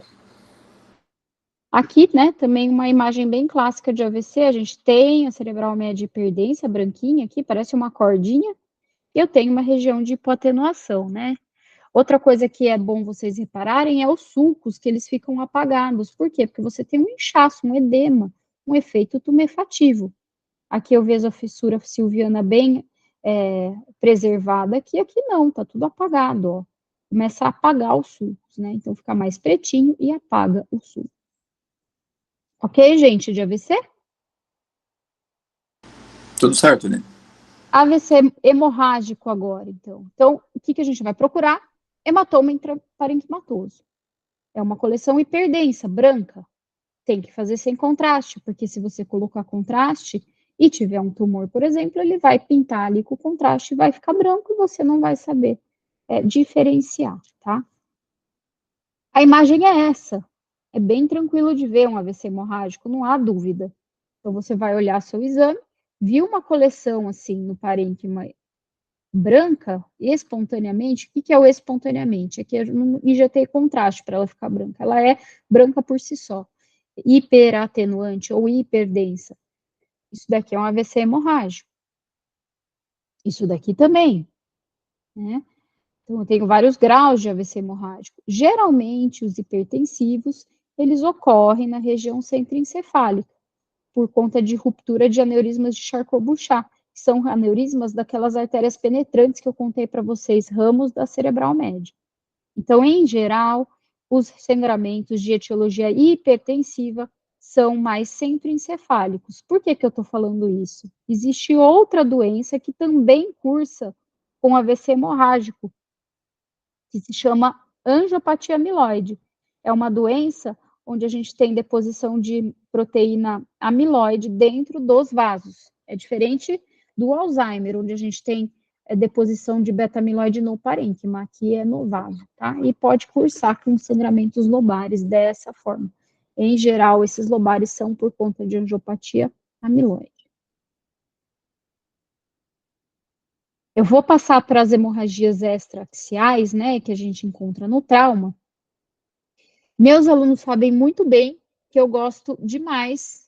Aqui, né, também uma imagem bem clássica de AVC, a gente tem a cerebral média hiperdensa, branquinha aqui, parece uma cordinha, e eu tenho uma região de hipoatenuação, né? Outra coisa que é bom vocês repararem é os sulcos, que eles ficam apagados. Por quê? Porque você tem um inchaço, um edema, um efeito tumefativo. Aqui eu vejo a fissura silviana bem preservada, aqui não, tá tudo apagado, ó. Começa a apagar os sulcos, né? Então fica mais pretinho e apaga o sulco. Ok, gente, de AVC? Tudo certo, Aline. AVC hemorrágico agora, então. Então, o que a gente vai procurar? Hematoma intraparenquimatoso. É uma coleção hiperdensa, branca. Tem que fazer sem contraste, porque se você colocar contraste e tiver um tumor, por exemplo, ele vai pintar ali com contraste, vai ficar branco e você não vai saber diferenciar, tá? A imagem é essa. É bem tranquilo de ver um AVC hemorrágico, não há dúvida. Então, você vai olhar seu exame, viu uma coleção assim no parênquima branca espontaneamente, o que é o espontaneamente? Aqui eu não injetei contraste para ela ficar branca, ela é branca por si só. Hiperatenuante ou hiperdensa. Isso daqui é um AVC hemorrágico. Isso daqui também, né? Então, eu tenho vários graus de AVC hemorrágico. Geralmente, os hipertensivos, eles ocorrem na região centroencefálica, por conta de ruptura de aneurismas de Charcot-Bouchard, que são aneurismas daquelas artérias penetrantes que eu contei para vocês, ramos da cerebral média. Então, em geral, os sangramentos de etiologia hipertensiva são mais centroencefálicos. Por que eu estou falando isso? Existe outra doença que também cursa com AVC hemorrágico, que se chama angiopatia amiloide. É uma doença onde a gente tem deposição de proteína amiloide dentro dos vasos. É diferente do Alzheimer, onde a gente tem deposição de beta-amiloide no parênquima, aqui é no vaso, tá? E pode cursar com sangramentos lobares dessa forma. Em geral, esses lobares são por conta de angiopatia amiloide. Eu vou passar para as hemorragias extraaxiais, né, que a gente encontra no trauma. Meus alunos sabem muito bem que eu gosto demais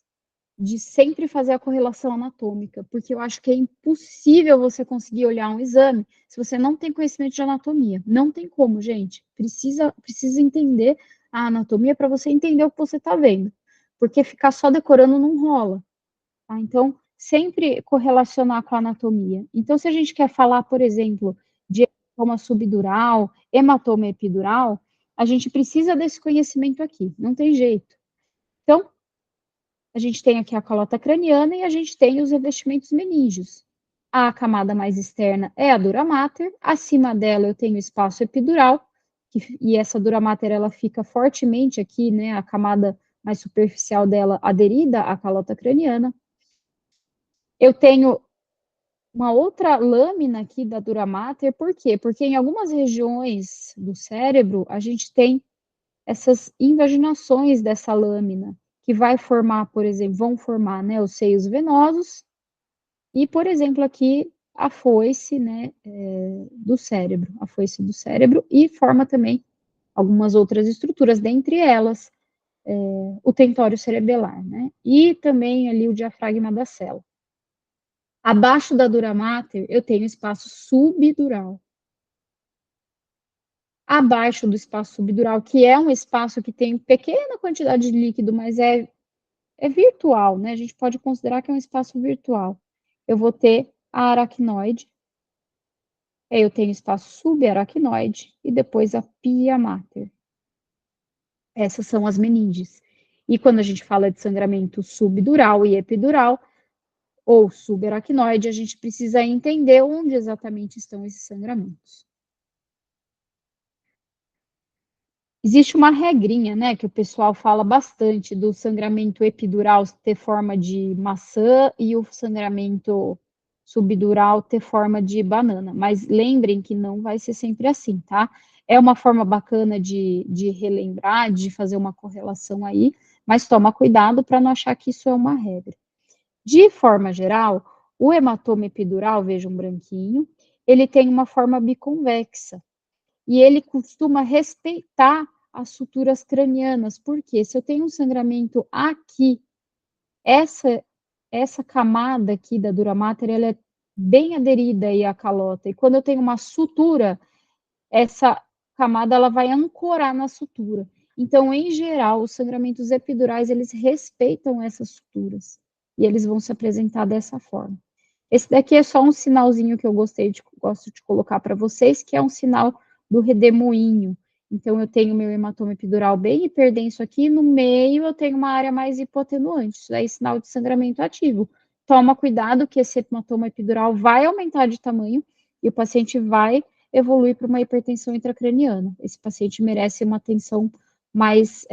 de sempre fazer a correlação anatômica, porque eu acho que é impossível você conseguir olhar um exame se você não tem conhecimento de anatomia. Não tem como, gente. Precisa entender a anatomia para você entender o que você está vendo, porque ficar só decorando não rola. Tá? Então, sempre correlacionar com a anatomia. Então, se a gente quer falar, por exemplo, de hematoma subdural, hematoma epidural, a gente precisa desse conhecimento aqui, não tem jeito. Então, a gente tem aqui a calota craniana e a gente tem os revestimentos meníngeos. A camada mais externa é a dura mater, acima dela eu tenho o espaço epidural, e essa dura mater ela fica fortemente aqui, né, a camada mais superficial dela aderida à calota craniana. Eu tenho uma outra lâmina aqui da dura mater, por quê? Porque em algumas regiões do cérebro a gente tem essas invaginações dessa lâmina, que vai formar, por exemplo, vão formar, né, os seios venosos, e, por exemplo, aqui a foice, né, do cérebro, a foice do cérebro, e forma também algumas outras estruturas, dentre elas, o tentório cerebelar, né, e também ali o diafragma da célula. Abaixo da dura mater, eu tenho espaço subdural. Abaixo do espaço subdural, que é um espaço que tem pequena quantidade de líquido, mas é virtual, né? A gente pode considerar que é um espaço virtual. Eu vou ter a aracnoide, aí eu tenho espaço subaracnoide e depois a pia mater. Essas são as meninges. E quando a gente fala de sangramento subdural e epidural, ou subaracnoide, a gente precisa entender onde exatamente estão esses sangramentos. Existe uma regrinha, né, que o pessoal fala bastante do sangramento epidural ter forma de maçã e o sangramento subdural ter forma de banana, mas lembrem que não vai ser sempre assim, tá? É uma forma bacana de relembrar, de fazer uma correlação aí, mas toma cuidado para não achar que isso é uma regra. De forma geral, o hematoma epidural, veja um branquinho, ele tem uma forma biconvexa, e ele costuma respeitar as suturas cranianas, porque se eu tenho um sangramento aqui, essa camada aqui da dura mater, ela é bem aderida aí à calota, e quando eu tenho uma sutura, essa camada ela vai ancorar na sutura. Então, em geral, os sangramentos epidurais, eles respeitam essas suturas, e eles vão se apresentar dessa forma. Esse daqui é só um sinalzinho que eu gosto de colocar para vocês, que é um sinal do redemoinho. Então, eu tenho meu hematoma epidural bem hiperdenso aqui, no meio eu tenho uma área mais hipotenuante, isso aí é sinal de sangramento ativo. Toma cuidado que esse hematoma epidural vai aumentar de tamanho e o paciente vai evoluir para uma hipertensão intracraniana. Esse paciente merece uma atenção mais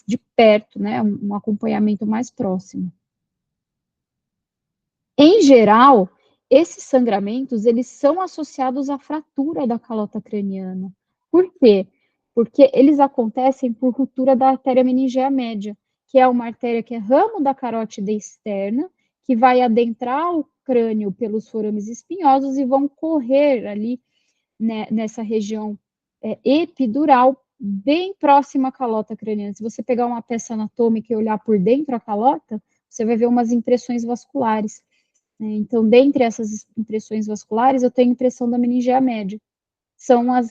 de perto, né, um acompanhamento mais próximo. Em geral, esses sangramentos, eles são associados à fratura da calota craniana. Por quê? Porque eles acontecem por ruptura da artéria meningea média, que é uma artéria que é ramo da carótida externa, que vai adentrar crânio pelos forames espinhosos e vão correr ali, né, nessa região epidural, bem próxima à calota craniana. Se você pegar uma peça anatômica e olhar por dentro da calota, você vai ver umas impressões vasculares. Né? Então, dentre essas impressões vasculares, eu tenho impressão da meningea média. São a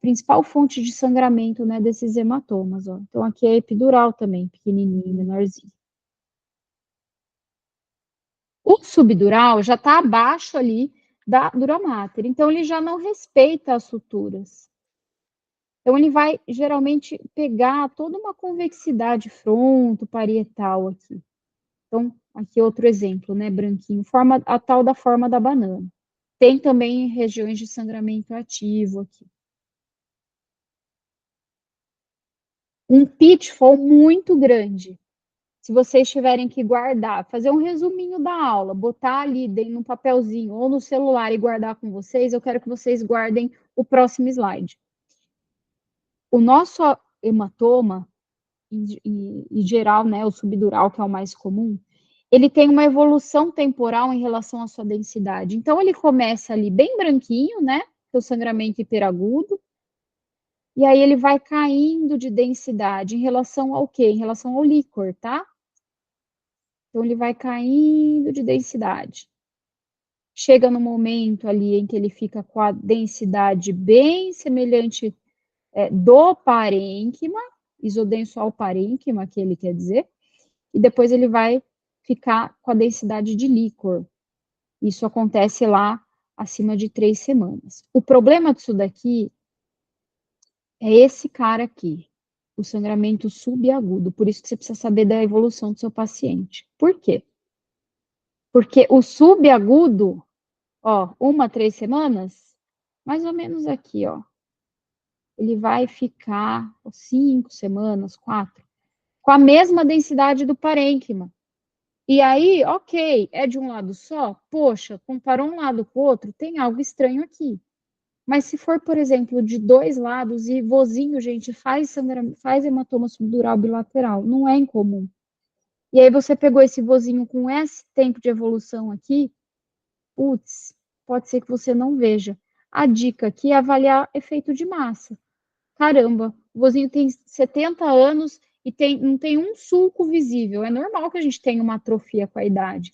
principal fonte de sangramento, né, desses hematomas. Ó. Então, aqui é epidural também, pequenininho, menorzinho. O subdural já está abaixo ali da dura mater, então ele já não respeita as suturas. Então ele vai geralmente pegar toda uma convexidade fronto-parietal aqui. Então, aqui outro exemplo, né, branquinho, a tal da forma da banana. Tem também regiões de sangramento ativo aqui. Um pitfall muito grande. Se vocês tiverem que guardar, fazer um resuminho da aula, botar ali dentro no papelzinho ou no celular e guardar com vocês, eu quero que vocês guardem o próximo slide. O nosso hematoma, em geral, né, o subdural, que é o mais comum, ele tem uma evolução temporal em relação à sua densidade. Então, ele começa ali bem branquinho, né, o sangramento hiperagudo, e aí ele vai caindo de densidade em relação ao quê? Em relação ao líquor, tá? Então, ele vai caindo de densidade. Chega no momento ali em que ele fica com a densidade bem semelhante do parênquima, isodenso ao parênquima, que ele quer dizer, e depois ele vai ficar com a densidade de líquor. Isso acontece lá acima de 3 semanas. O problema disso daqui é esse cara aqui, o sangramento subagudo. Por isso que você precisa saber da evolução do seu paciente. Por quê? Porque o subagudo, ó, 1 a 3 semanas, mais ou menos aqui, ó, ele vai ficar 5 semanas, 4, com a mesma densidade do parênquima. E aí, ok, é de um lado só? Poxa, comparou um lado com o outro, tem algo estranho aqui. Mas se for, por exemplo, de 2 lados e vozinho, gente, faz hematoma subdural bilateral, não é incomum. E aí você pegou esse vozinho com esse tempo de evolução aqui, putz, pode ser que você não veja. A dica aqui é avaliar efeito de massa. Caramba, o vozinho tem 70 anos e não tem um sulco visível. É normal que a gente tenha uma atrofia com a idade.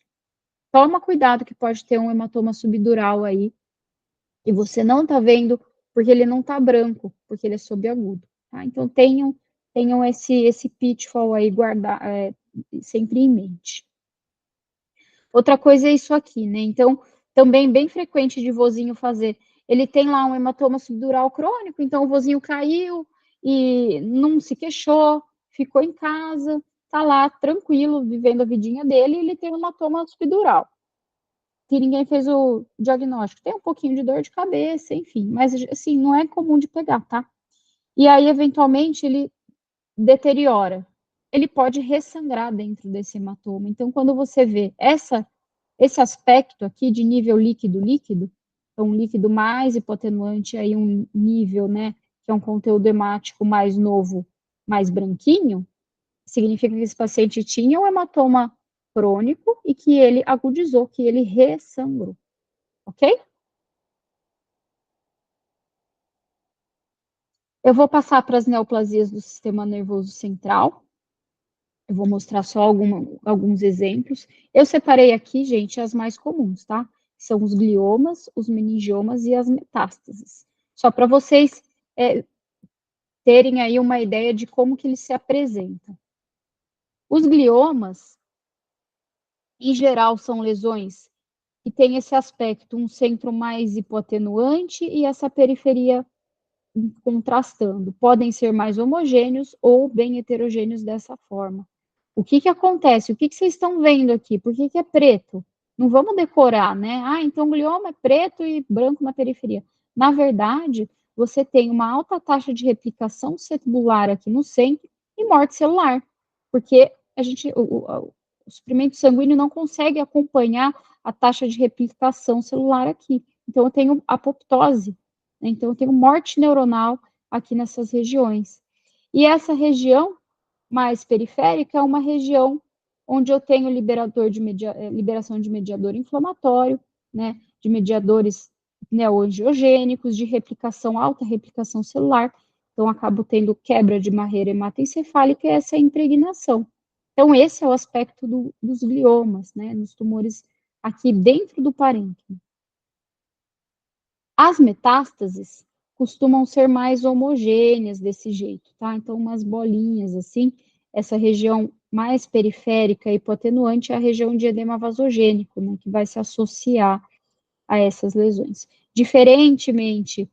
Toma cuidado que pode ter um hematoma subdural aí e você não está vendo porque ele não está branco, porque ele é subagudo. Tá? Então tenham esse pitfall aí sempre em mente. Outra coisa é isso aqui, né? Então, também bem frequente de vozinho fazer. Ele tem lá um hematoma subdural crônico, então o vozinho caiu e não se queixou, ficou em casa, tá lá tranquilo, vivendo a vidinha dele, e ele tem um hematoma subdural. Que ninguém fez o diagnóstico. Tem um pouquinho de dor de cabeça, enfim, mas assim, não é comum de pegar, tá? E aí, eventualmente, ele deteriora. Ele pode ressangrar dentro desse hematoma. Então, quando você vê esse aspecto aqui de nível líquido-líquido, então um líquido mais hipotenuante, aí um nível, né, que é um conteúdo hemático mais novo, mais branquinho, significa que esse paciente tinha um hematoma crônico e que ele agudizou, que ele ressangrou, ok? Eu vou passar para as neoplasias do sistema nervoso central. Eu vou mostrar só alguns exemplos. Eu separei aqui, gente, as mais comuns, tá? São os gliomas, os meningiomas e as metástases. Só para vocês terem aí uma ideia de como que eles se apresentam. Os gliomas, em geral, são lesões que têm esse aspecto, um centro mais hipoatenuante e essa periferia contrastando. Podem ser mais homogêneos ou bem heterogêneos dessa forma. O que que acontece? O que que vocês estão vendo aqui? Por que que é preto? Não vamos decorar, né? Ah, então o glioma é preto e branco na periferia. Na verdade, você tem uma alta taxa de replicação celular aqui no centro e morte celular, porque o suprimento sanguíneo não consegue acompanhar a taxa de replicação celular aqui. Então, eu tenho apoptose, né? Então, eu tenho morte neuronal aqui nessas regiões. E essa região mais periférica é uma região onde eu tenho liberação de mediador inflamatório, né, de mediadores neoangiogênicos, de replicação, alta replicação celular, então acabo tendo quebra de barreira hematoencefálica e essa impregnação. Então, esse é o aspecto dos gliomas, né, nos tumores aqui dentro do parênquima. As metástases costumam ser mais homogêneas desse jeito, tá? Então, umas bolinhas assim, essa região mais periférica e hipoatenuante é a região de edema vasogênico, né, que vai se associar a essas lesões. Diferentemente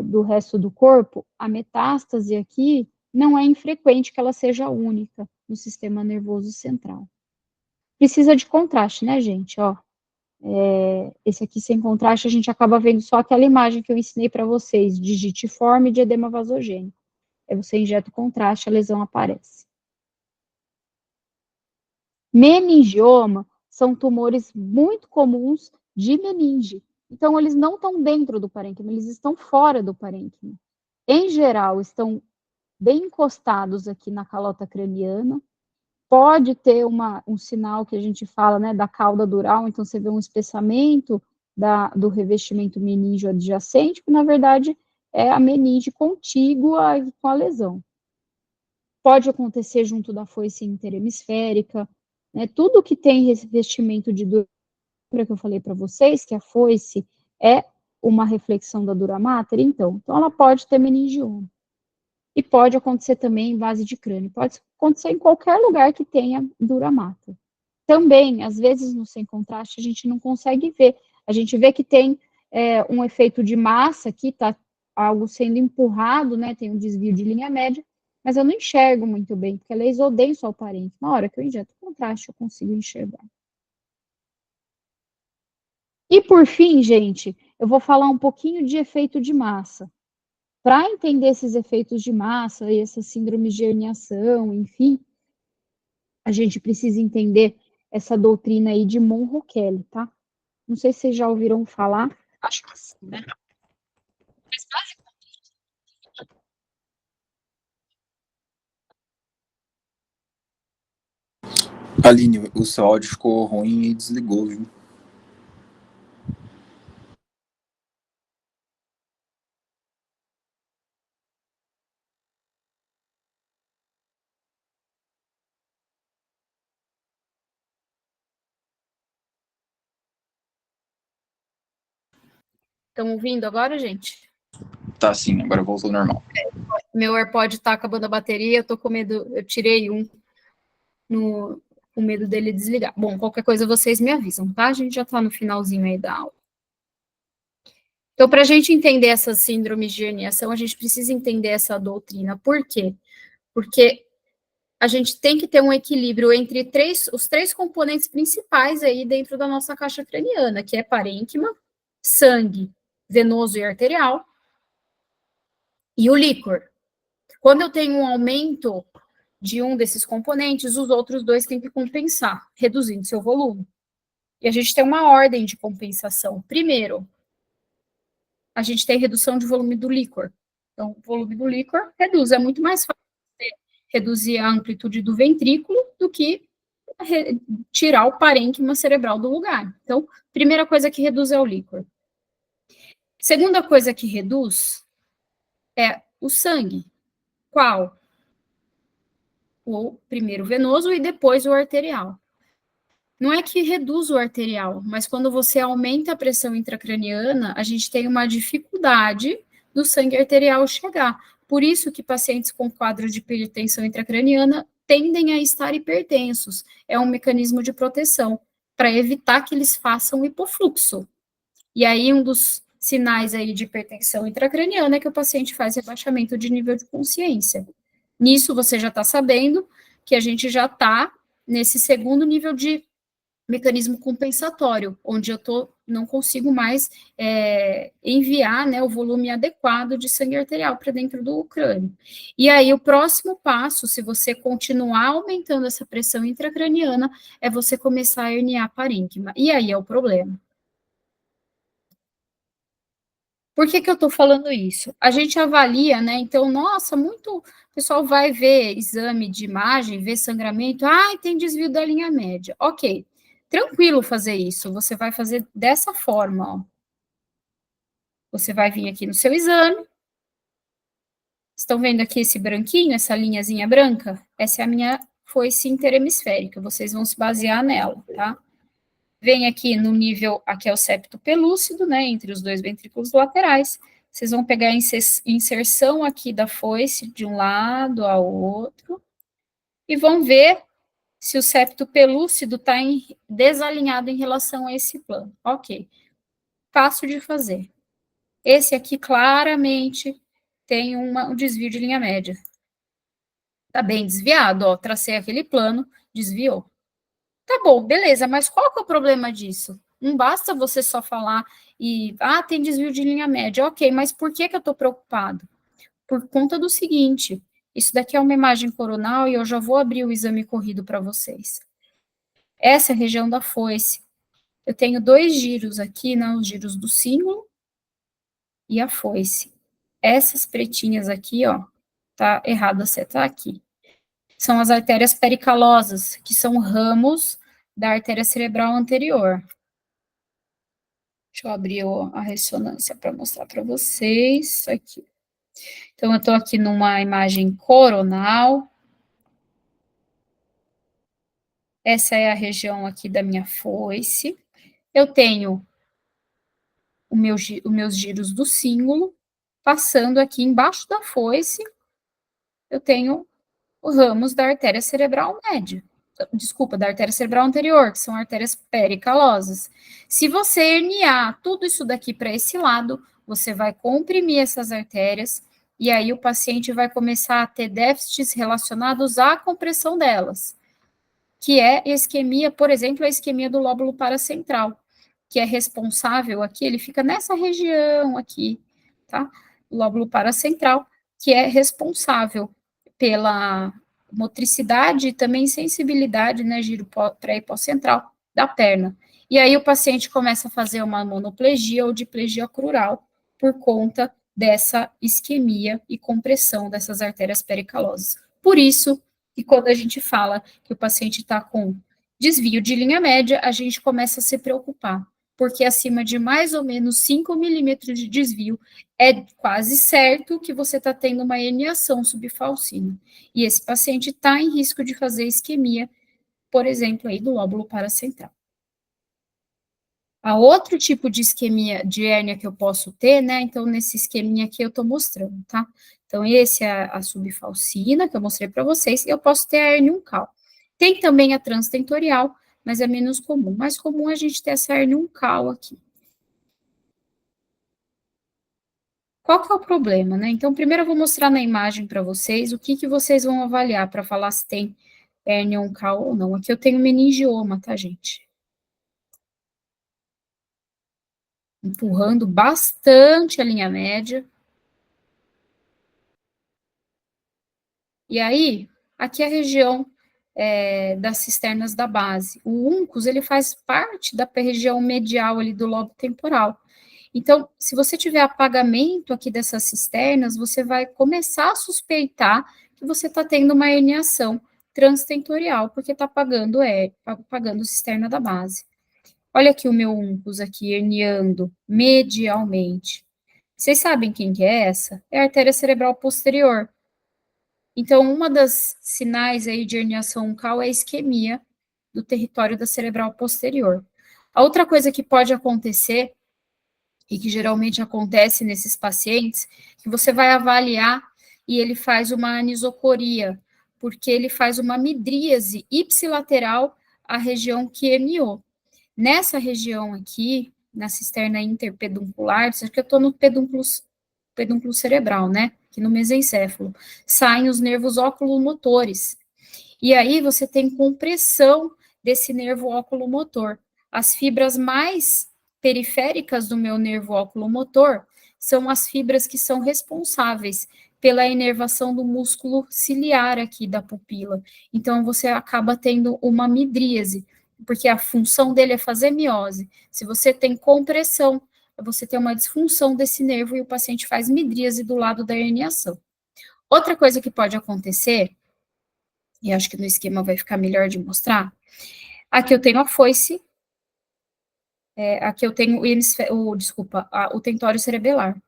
do resto do corpo, a metástase aqui não é infrequente que ela seja única no sistema nervoso central. Precisa de contraste, né, gente? Ó, esse aqui sem contraste, a gente acaba vendo só aquela imagem que eu ensinei para vocês, digitiforme de edema vasogênico. Aí você injeta o contraste, a lesão aparece. Meningioma são tumores muito comuns de meninge. Então, eles não estão dentro do parênquima, eles estão fora do parênquima. Em geral, estão bem encostados aqui na calota craniana. Pode ter um sinal que a gente fala, né, da cauda dural, então você vê um espessamento do revestimento meníngeo adjacente, que na verdade é a meninge contígua com a lesão. Pode acontecer junto da foice interhemisférica, né, tudo que tem revestimento de dura que eu falei para vocês, que a foice é uma reflexão da dura mater, então ela pode ter meningioma. E pode acontecer também em base de crânio, pode acontecer em qualquer lugar que tenha dura mater. Também, às vezes, no sem contraste, a gente não consegue ver. A gente vê que tem um efeito de massa aqui, tá algo sendo empurrado, né? Tem um desvio de linha média, mas eu não enxergo muito bem, porque ela é isodenso ao parente. Na hora que eu injeto contraste, eu consigo enxergar. E por fim, gente, eu vou falar um pouquinho de efeito de massa. Para entender esses efeitos de massa e essas síndromes de herniação, enfim, a gente precisa entender essa doutrina aí de Monro-Kelly, tá? Não sei se vocês já ouviram falar. Acho que sim, né? Mas Aline, o seu áudio ficou ruim e desligou, viu? estão ouvindo agora, gente? Tá sim, agora voltou ao normal. Meu AirPod tá acabando a bateria, eu tô com medo, eu tirei um com medo dele desligar. Bom, qualquer coisa vocês me avisam, tá? A gente já tá no finalzinho aí da aula. Então, para a gente entender essas síndromes de herniação, a gente precisa entender essa doutrina. Por quê? Porque a gente tem que ter um equilíbrio entre os três componentes principais aí dentro da nossa caixa craniana, que é parênquima, sangue venoso e arterial, e o líquor. Quando eu tenho um aumento de um desses componentes, os outros dois têm que compensar, reduzindo seu volume. E a gente tem uma ordem de compensação. Primeiro, a gente tem redução de volume do líquor. Então, o volume do líquor reduz. É muito mais fácil reduzir a amplitude do ventrículo do que tirar o parênquima cerebral do lugar. Então, primeira coisa que reduz é o líquor. Segunda coisa que reduz é o sangue. Qual? O primeiro venoso e depois o arterial. Não é que reduz o arterial, mas quando você aumenta a pressão intracraniana, a gente tem uma dificuldade do sangue arterial chegar. Por isso que pacientes com quadro de hipertensão intracraniana tendem a estar hipertensos. É um mecanismo de proteção para evitar que eles façam hipofluxo. E aí um dos sinais aí de hipertensão intracraniana é que o paciente faz rebaixamento de nível de consciência. Nisso você já está sabendo que a gente já está nesse segundo nível de mecanismo compensatório, onde eu não consigo mais enviar, né, o volume adequado de sangue arterial para dentro do crânio. E aí, o próximo passo, se você continuar aumentando essa pressão intracraniana, é você começar a herniar parênquima. E aí é o problema. Por que eu estou falando isso? A gente avalia, né? Então, nossa, muito. O pessoal vai ver exame de imagem, ver sangramento. Ah, tem desvio da linha média. Ok, tranquilo fazer isso. Você vai fazer dessa forma, ó. Você vai vir aqui no seu exame. Estão vendo aqui esse branquinho, essa linhazinha branca? Essa é a minha foice interhemisférica. Vocês vão se basear nela, tá? Vem aqui no nível, aqui é o septo pelúcido, né, entre os dois ventrículos laterais. Vocês vão pegar a inserção aqui da foice de um lado ao outro e vão ver se o septo pelúcido está desalinhado em relação a esse plano. Ok, fácil de fazer. Esse aqui claramente tem um desvio de linha média. Está bem desviado, ó, tracei aquele plano, desviou. Tá bom, beleza, mas qual que é o problema disso? Não basta você só falar e, tem desvio de linha média, ok, mas por que eu estou preocupado? Por conta do seguinte, isso daqui é uma imagem coronal e eu já vou abrir o exame corrido para vocês. Essa é a região da foice. Eu tenho 2 giros aqui, né, os giros do cíngulo e a foice. Essas pretinhas aqui, ó, tá errado a seta aqui. São as artérias pericalosas, que são ramos da artéria cerebral anterior. Deixa eu abrir a ressonância para mostrar para vocês aqui. Então, eu estou aqui numa imagem coronal. Essa é a região aqui da minha foice. Eu tenho os meus giros do cíngulo, passando aqui embaixo da foice, eu tenho os ramos da artéria cerebral média. Desculpa, da artéria cerebral anterior, que são artérias pericalosas. Se você herniar tudo isso daqui para esse lado, você vai comprimir essas artérias, e aí o paciente vai começar a ter déficits relacionados à compressão delas, que é isquemia, por exemplo, a isquemia do lóbulo paracentral, que é responsável aqui, ele fica nessa região aqui, tá? O lóbulo paracentral, que é responsável pela motricidade e também sensibilidade, né, giro pré e pós-central da perna. E aí o paciente começa a fazer uma monoplegia ou diplegia crural por conta dessa isquemia e compressão dessas artérias pericalosas. Por isso que quando a gente fala que o paciente está com desvio de linha média, a gente começa a se preocupar, porque acima de mais ou menos 5 milímetros de desvio, é quase certo que você está tendo uma herniação subfalcina. E esse paciente está em risco de fazer isquemia, por exemplo, aí do lóbulo paracentral. A outro tipo de isquemia, de hérnia que eu posso ter, né? Então, nesse esqueminha aqui eu estou mostrando, tá? Então, esse é a subfalcina, que eu mostrei para vocês, e eu posso ter a hérnia uncal. Tem também a transtentorial, mas é menos comum. Mais comum a gente ter essa hérnia uncal aqui. Qual que é o problema, né? Então, primeiro eu vou mostrar na imagem para vocês o que vocês vão avaliar para falar se tem hérnia uncal ou não. Aqui eu tenho meningioma, tá, gente? Empurrando bastante a linha média. E aí, aqui é a região das cisternas da base. O uncus, ele faz parte da região medial ali do lobo temporal. Então, se você tiver apagamento aqui dessas cisternas, você vai começar a suspeitar que você está tendo uma herniação transtentorial, porque está apagando cisterna da base. Olha aqui o meu uncus aqui herniando medialmente. Vocês sabem quem que é essa? É a artéria cerebral posterior. Então, uma das sinais aí de herniação uncal é a isquemia do território da cerebral posterior. A outra coisa que pode acontecer, e que geralmente acontece nesses pacientes, que você vai avaliar e ele faz uma anisocoria, porque ele faz uma midríase ipsilateral à região que herniou. Nessa região aqui, na cisterna interpeduncular, isso aqui eu estou no pedúnculo cerebral, né? Aqui no mesencéfalo, saem os nervos oculomotores. E aí você tem compressão desse nervo oculomotor. As fibras mais periféricas do meu nervo oculomotor são as fibras que são responsáveis pela inervação do músculo ciliar aqui da pupila. Então, você acaba tendo uma midríase, porque a função dele é fazer miose. Se você tem compressão você ter uma disfunção desse nervo e o paciente faz midríase do lado da herniação. Outra coisa que pode acontecer, e acho que no esquema vai ficar melhor de mostrar, aqui eu tenho a foice, aqui eu tenho o tentório cerebelar.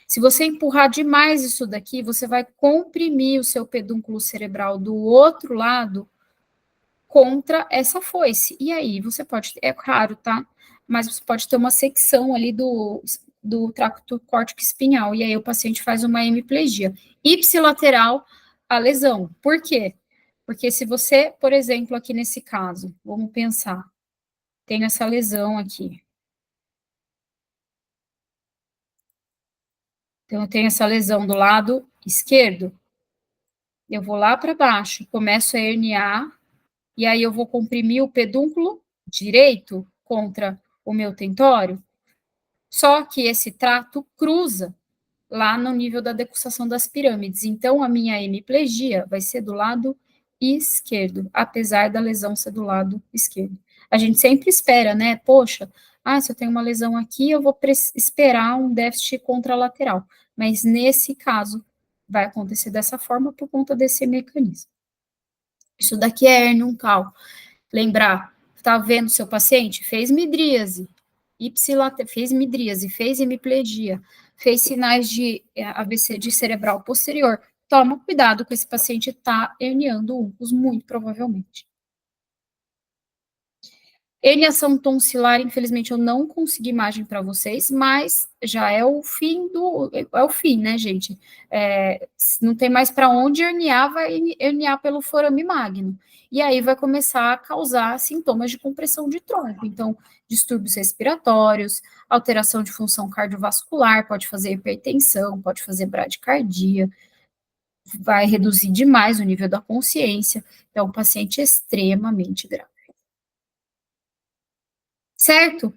Se você empurrar demais isso daqui, você vai comprimir o seu pedúnculo cerebral do outro lado contra essa foice. E aí você pode, é raro, tá? Mas você pode ter uma secção ali do tracto córtico espinhal. E aí o paciente faz uma hemiplegia. Ipsilateral a lesão. Por quê? Porque se você, por exemplo, aqui nesse caso, vamos pensar, tem essa lesão aqui. Então, eu tenho essa lesão do lado esquerdo, eu vou lá para baixo, começo a herniar, e aí eu vou comprimir o pedúnculo direito contra o meu tentório, só que esse trato cruza lá no nível da decussação das pirâmides. Então, a minha hemiplegia vai ser do lado esquerdo, apesar da lesão ser do lado esquerdo. A gente sempre espera, né? Poxa, se eu tenho uma lesão aqui, eu vou esperar um déficit contralateral. Mas nesse caso, vai acontecer dessa forma por conta desse mecanismo. Isso daqui é hérnia uncal. Lembrar, tá vendo seu paciente? Fez midríase, fez midríase, fez hemiplegia, fez sinais de AVC de cerebral posterior. Toma cuidado com esse paciente tá herniando uncus, muito provavelmente. Herniação tonsilar, infelizmente, eu não consegui imagem para vocês, mas já é o fim né, gente? Não tem mais para onde herniar, vai herniar pelo forame magno. E aí vai começar a causar sintomas de compressão de tronco. Então, distúrbios respiratórios, alteração de função cardiovascular, pode fazer hipertensão, pode fazer bradicardia, vai reduzir demais o nível da consciência. Então, um paciente extremamente grave. Certo?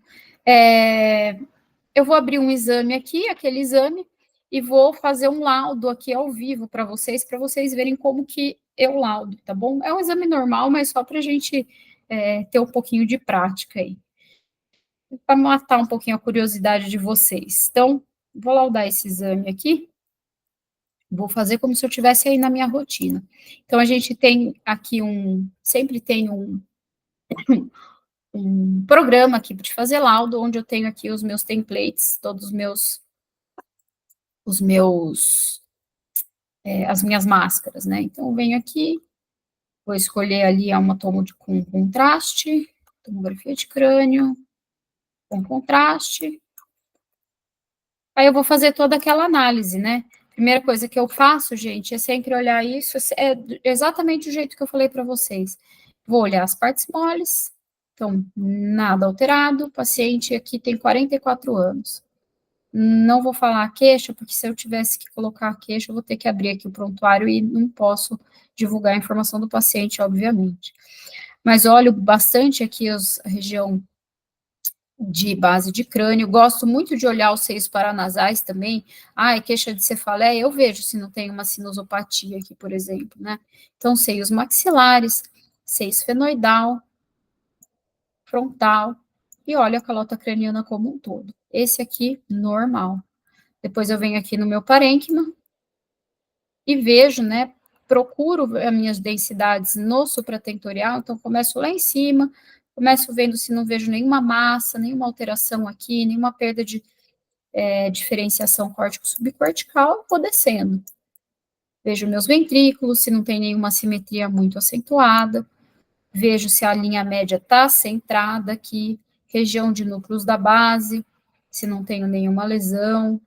Eu vou abrir um exame aqui, aquele exame, e vou fazer um laudo aqui ao vivo para vocês verem como que eu laudo, tá bom? É um exame normal, mas só para a gente ter um pouquinho de prática aí. Para matar um pouquinho a curiosidade de vocês. Então, vou laudar esse exame aqui. Vou fazer como se eu tivesse aí na minha rotina. Então, a gente tem aqui sempre tem um programa aqui de fazer laudo, onde eu tenho aqui os meus templates, todos as minhas máscaras, né? Então, eu venho aqui, vou escolher ali uma tomo com contraste, tomografia de crânio, com contraste. Aí eu vou fazer toda aquela análise, né? Primeira coisa que eu faço, gente, é sempre olhar isso, é exatamente o jeito que eu falei para vocês. Vou olhar as partes moles, então, nada alterado, o paciente aqui tem 44 anos. Não vou falar a queixa, porque se eu tivesse que colocar a queixa, eu vou ter que abrir aqui o prontuário e não posso divulgar a informação do paciente, obviamente. Mas olho bastante aqui a região de base de crânio, gosto muito de olhar os seios paranasais também. Queixa de cefaleia, eu vejo se não tem uma sinusopatia aqui, por exemplo, né? Então, seios maxilares, seio esfenoidal, frontal, e olho a calota craniana como um todo. Esse aqui, normal. Depois eu venho aqui no meu parênquima e vejo, né, procuro as minhas densidades no supratentorial, então começo lá em cima, começo vendo se não vejo nenhuma massa, nenhuma alteração aqui, nenhuma perda de diferenciação córtico-subcortical, vou descendo. Vejo meus ventrículos, se não tem nenhuma assimetria muito acentuada, vejo se a linha média está centrada aqui, região de núcleos da base, se não tenho nenhuma lesão.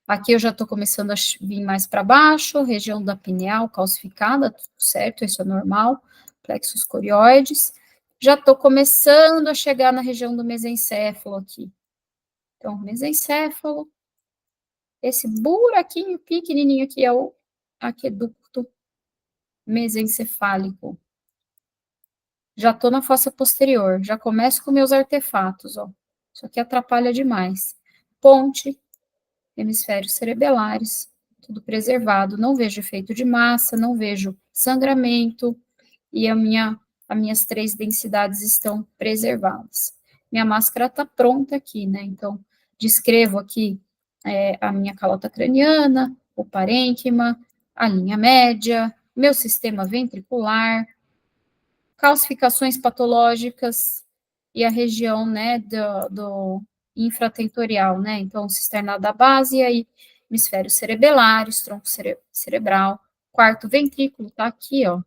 Aqui eu já estou começando a vir mais para baixo, região da pineal calcificada, tudo certo, isso é normal, plexos corioides. Já estou começando a chegar na região do mesencéfalo aqui. Então, mesencéfalo, esse buraquinho pequenininho aqui é o aqueduto mesencefálico. Já estou na fossa posterior, já começo com meus artefatos, ó. Isso aqui atrapalha demais. Ponte, hemisférios cerebelares, tudo preservado. Não vejo efeito de massa, não vejo sangramento, e as minhas 3 densidades estão preservadas. minha máscara está pronta aqui, né? Então, descrevo aqui a minha calota craniana, o parênquima, a linha média, meu sistema ventricular, calcificações patológicas e a região, né, do infratentorial, né? Então, cisterna da base, e aí, hemisfério cerebelar, tronco cerebral, quarto ventrículo, tá aqui, ó.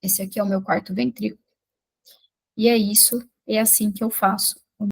Esse aqui é o meu quarto ventrículo. E é isso, é assim que eu faço